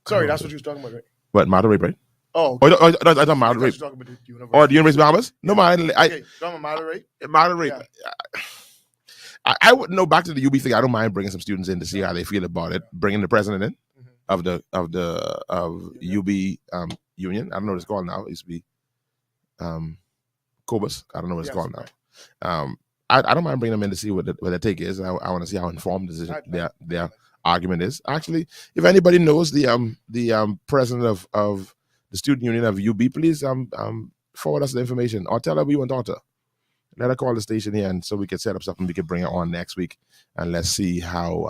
sorry, that's what you was talking about, right? What, marital rape, right? Oh, Or I thought marital rape. You're talking about the university. Or the University of Bahamas? No, man. Okay, talking about marital rape. Marital rape. Yeah. I wouldn't know. Back to the UB thing. I don't mind bringing some students in to see how they feel about it. Bringing the president in of UB union. I don't know what it's called now. It used to be Cobus. I don't know what it's called now. I don't mind bringing them in to see what their take is. I want to see how informed their argument is. Actually, if anybody knows the president of the student union of UB, please forward us the information or tell her we want to talk to her. Let her call the station here, and so we can set up something. We can bring her on next week, and let's see how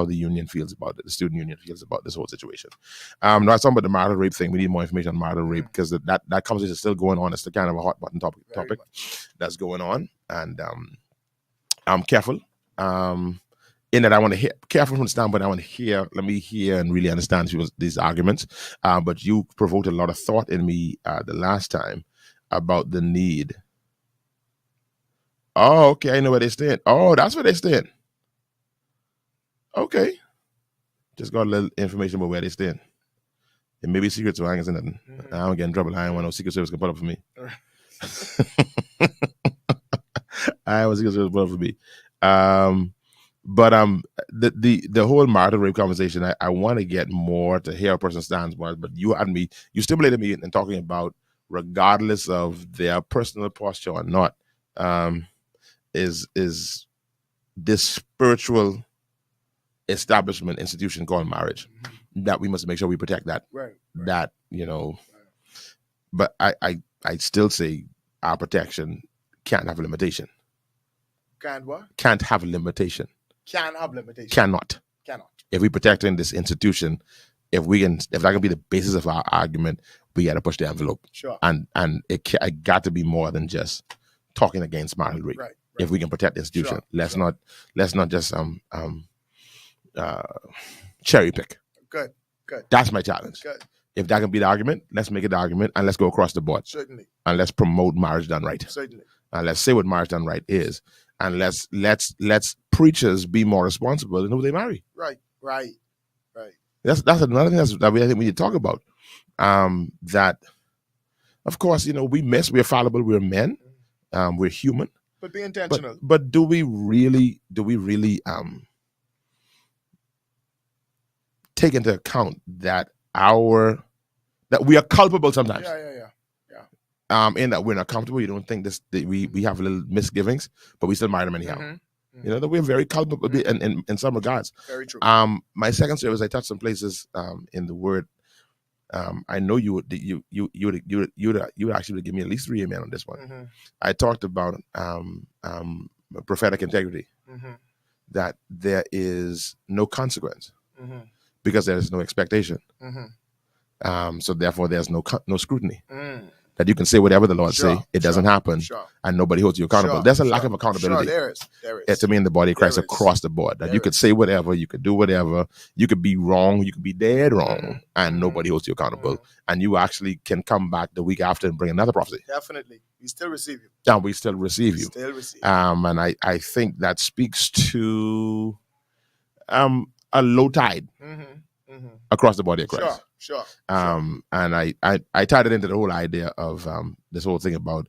the union feels about it. The student union feels about this whole situation. No, I was talking about the marital rape thing. We need more information on marital rape because that conversation is still going on. It's still kind of a hot button topic that's going on, and I'm careful. In that I want to hear, careful from the standpoint, I want to hear, let me hear and really understand these arguments. But you provoked a lot of thought in me the last time about the need. Oh, okay, I know where they stand. Oh, that's where they stand. Okay. Just got a little information about where they stand. It may be secret, so I ain't gonna say nothing. I don't get in trouble. I ain't want no Secret Service to put up for me. I ain't want Secret Service to put up for me. But the whole marital rape conversation, I want to get more to hear a person's stance, but you stimulated me in talking about, regardless of their personal posture or not, is this spiritual establishment institution called marriage, that we must make sure we protect that. Right. That, but I still say our protection can't have a limitation. Can't what? Can't have a limitation. Can have limitations. Cannot. If we protecting this institution, if that can be the basis of our argument, we got to push the envelope. Sure. And it got to be more than just talking against marital rape. Right. If we can protect the institution, let's not just cherry pick. Good. That's my challenge. Good. If that can be the argument, let's make it the argument, and let's go across the board. Certainly. And let's promote marriage done right. Certainly. And let's say what marriage done right is. And let's preachers be more responsible in who they marry. Right. That's another thing that I think we need to talk about. That, of course, we're fallible, we're men, we're human. But be intentional. But do we really take into account that we are culpable sometimes? Yeah. In that we're not comfortable. You don't think we have a little misgivings, but we still marry them anyhow. That we're very culpable in some regards. Very true. My second service, I touched some places in the word. I know you would actually give me at least 3 amen on this one. I talked about prophetic integrity, that there is no consequence because there is no expectation. So therefore, there's no scrutiny. That you can say whatever the Lord say, it doesn't happen, and nobody holds you accountable. There's a lack of accountability. There is. To me in the body of Christ across the board. That you could say whatever, you could do whatever, you could be wrong, you could be dead wrong, and nobody holds you accountable. And you actually can come back the week after and bring another prophecy. Definitely. We still receive you. And we still receive you. And I think that speaks to a low tide across the body of Christ. Sure. And I tied it into the whole idea of this whole thing about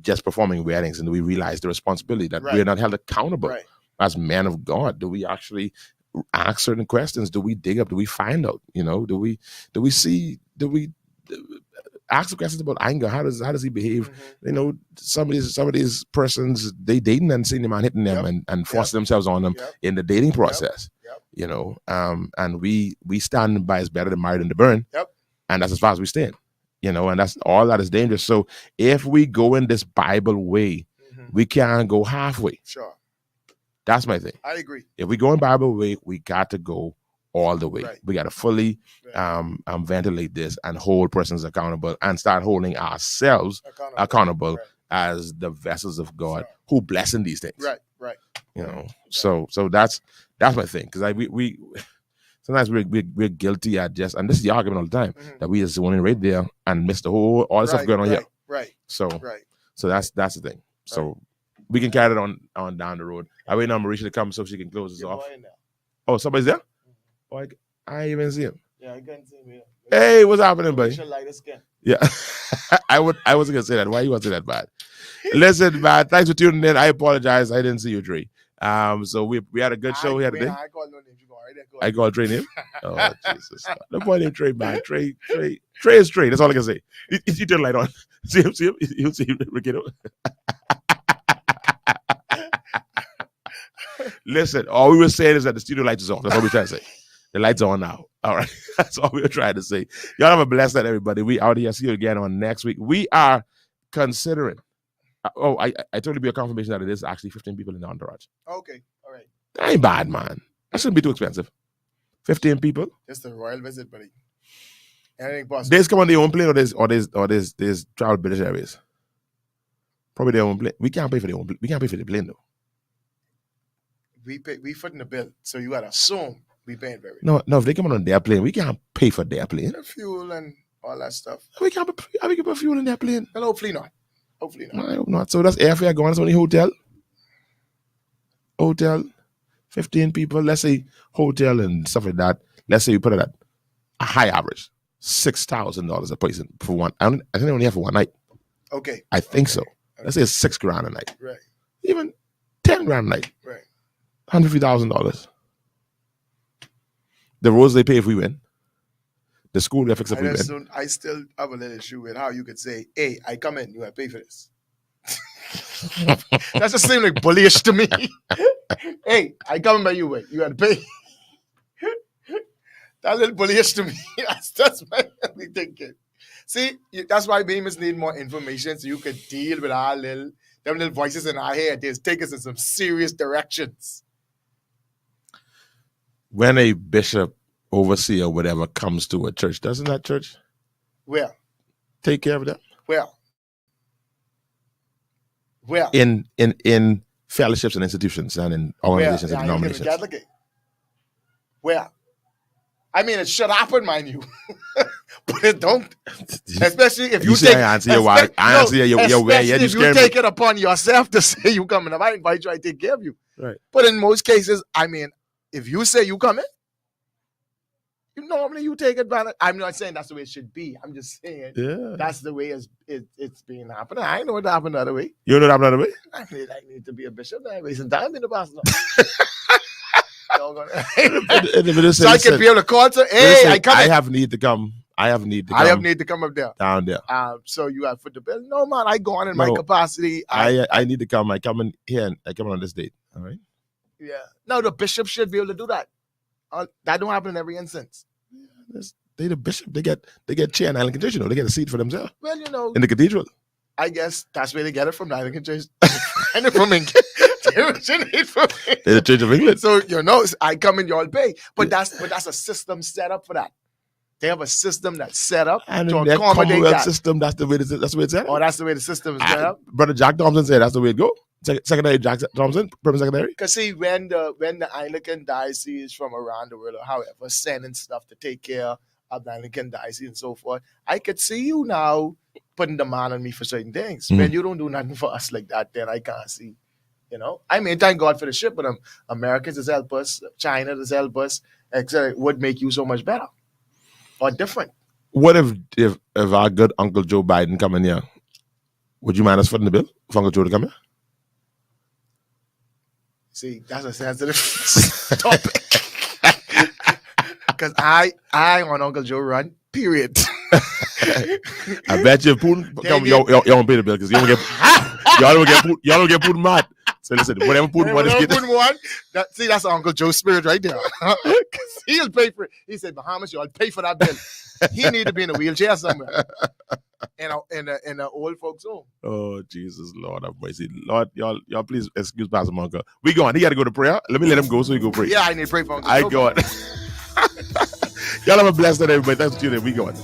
just performing weddings, and we realize the responsibility that we're not held accountable as men of God. Do we actually ask certain questions? Do we dig up? Do we find out? Do we ask the questions about anger? How does he behave? Some of these persons, they dating and seeing the man hitting them and forcing themselves on them in the dating process. And we stand by is better than married and to burn. And that's as far as we stand. And that's all that is dangerous. So if we go in this Bible way, we can't go halfway. Sure. That's my thing. I agree. If we go in Bible way, we got to go all the way. Right. We got to fully ventilate this and hold persons accountable and start holding ourselves accountable as the vessels of God who blessing these things. Right. So that's my thing, because we sometimes we're guilty at just, and this is the argument all the time, that we just went in right there and missed all the stuff going on here. Right. So that's the thing. So we can carry it on down the road. I wait on Marisha to come so she can close us off. Oh, somebody's there? Oh, I ain't even see him. Yeah, I can't see me. Hey, what's happening, buddy? Should light his skin. Yeah, I wasn't gonna say that. Why you want to say that, bad? Listen, man. Thanks for tuning in. I apologize. I didn't see you, Dre. So we had a good show here today. I call no names. You go right there. I call Trey name. Oh Jesus! No point in Trey, man. Trey is Trey. That's all I can say. You turn the light on. See him. You see Rickeno. Listen, all we were saying is that the studio lights is on. That's all we're trying to say. The lights are on now. All right. That's all we were trying to say. Y'all have a blessed night, everybody. We out here. See you again on next week. We are considering. I told you be a confirmation that it is actually 15 people in the entourage. Okay. All right. That ain't bad, man. That shouldn't be too expensive. 15 people. Just a royal visit, buddy. Anything possible. They come on their own plane or there's travel British Airways. Probably their own plane. We can't pay for their own. We can't pay for the plane though. We footing the bill, so you gotta assume we paying very. No. If they come on their plane, we can't pay for their plane. The fuel and all that stuff. We can't put fuel in their plane. Well, hopefully not. Hopefully not. No, I hope not. So that's airfare going. That's only hotel. 15 people. Let's say hotel and stuff like that. Let's say we put it at a high average, $6,000 a person for one. I think they only have for one night. Okay. I think so. Okay. Let's say it's $6,000 a night. Right. Even $10,000 a night. Right. $150,000. The roads they pay if we win. The school they fix if we win. I still have a little issue with how you could say, "Hey, I come in, you gotta pay for this." That just seems like bullyish to me. Hey, I come in by you, you gotta pay. That's a little bullyish to me. That's my only thinking. See, that's why Beamers need more information so you could deal with our them little voices in our head. They take us in some serious directions. When a bishop, overseer, whatever comes to a church, doesn't that church take care of that? Well, in fellowships and institutions and in organizations and denominations. Well, I mean, it should happen, mind you, but it don't. Especially if you take. I answer your way. If you take it upon yourself to say you coming up, I invite you, I take care of you. Right. But in most cases, I mean, if you say you coming, normally you take advantage. I'm not saying that's the way it should be. I'm just saying that's the way it's being happening. I know it happened the other way. You know it happened the other way? I need to be a bishop. I wasting time in the pastor. So I can be able to call to, hey, I come. I have need to come. I have need to come up there. Down there. So you have to foot the bill. No, man, I go on in my capacity. I need to come. I come in here and I come on this date. All right. Yeah. No, the bishop should be able to do that. That don't happen in every instance. They the bishop. They get chair in Anglican Church. They get a seat for themselves. Well, in the cathedral. I guess that's where they get it from, the Anglican Church. And from England. They're the Church of England. So I come and y'all pay, but that's a system set up for that. They have a system that's set up and to accommodate that system. That's the way it's set up. Oh, that's the way the system is set up. Brother Jack Thompson said that's the way it go. Secretary Jack Thompson, Permanent Secretary. Because see, when the Anglican diocese from around the world, or however, sending stuff to take care of the Anglican diocese and so forth, I could see you now putting demand on me for certain things. When you don't do nothing for us like that, then I can't see. I mean, thank God for the ship, but Americans has helped us, China has helped us, etc. Would make you so much better or different. What if our good Uncle Joe Biden come in here? Would you mind us footing the bill for Uncle Joe to come here? See, that's a sensitive topic. Because I on Uncle Joe run, period. I bet you if Putin come, y'all won't pay the bill because y'all don't get Putin mad. So listen, whatever Putin wants, that's Uncle Joe's spirit right there. Because he'll pay for it. He said, Bahamas, y'all pay for that bill. He need to be in a wheelchair somewhere. In an old folks' home. Oh, Jesus, Lord have mercy. Lord, y'all please excuse Pastor Monka. We going. He got to go to prayer. Let me let him go so he go pray. Yeah, I need to pray for him. I got it. Y'all have a blessed day, everybody. Thanks for tuning in. We going.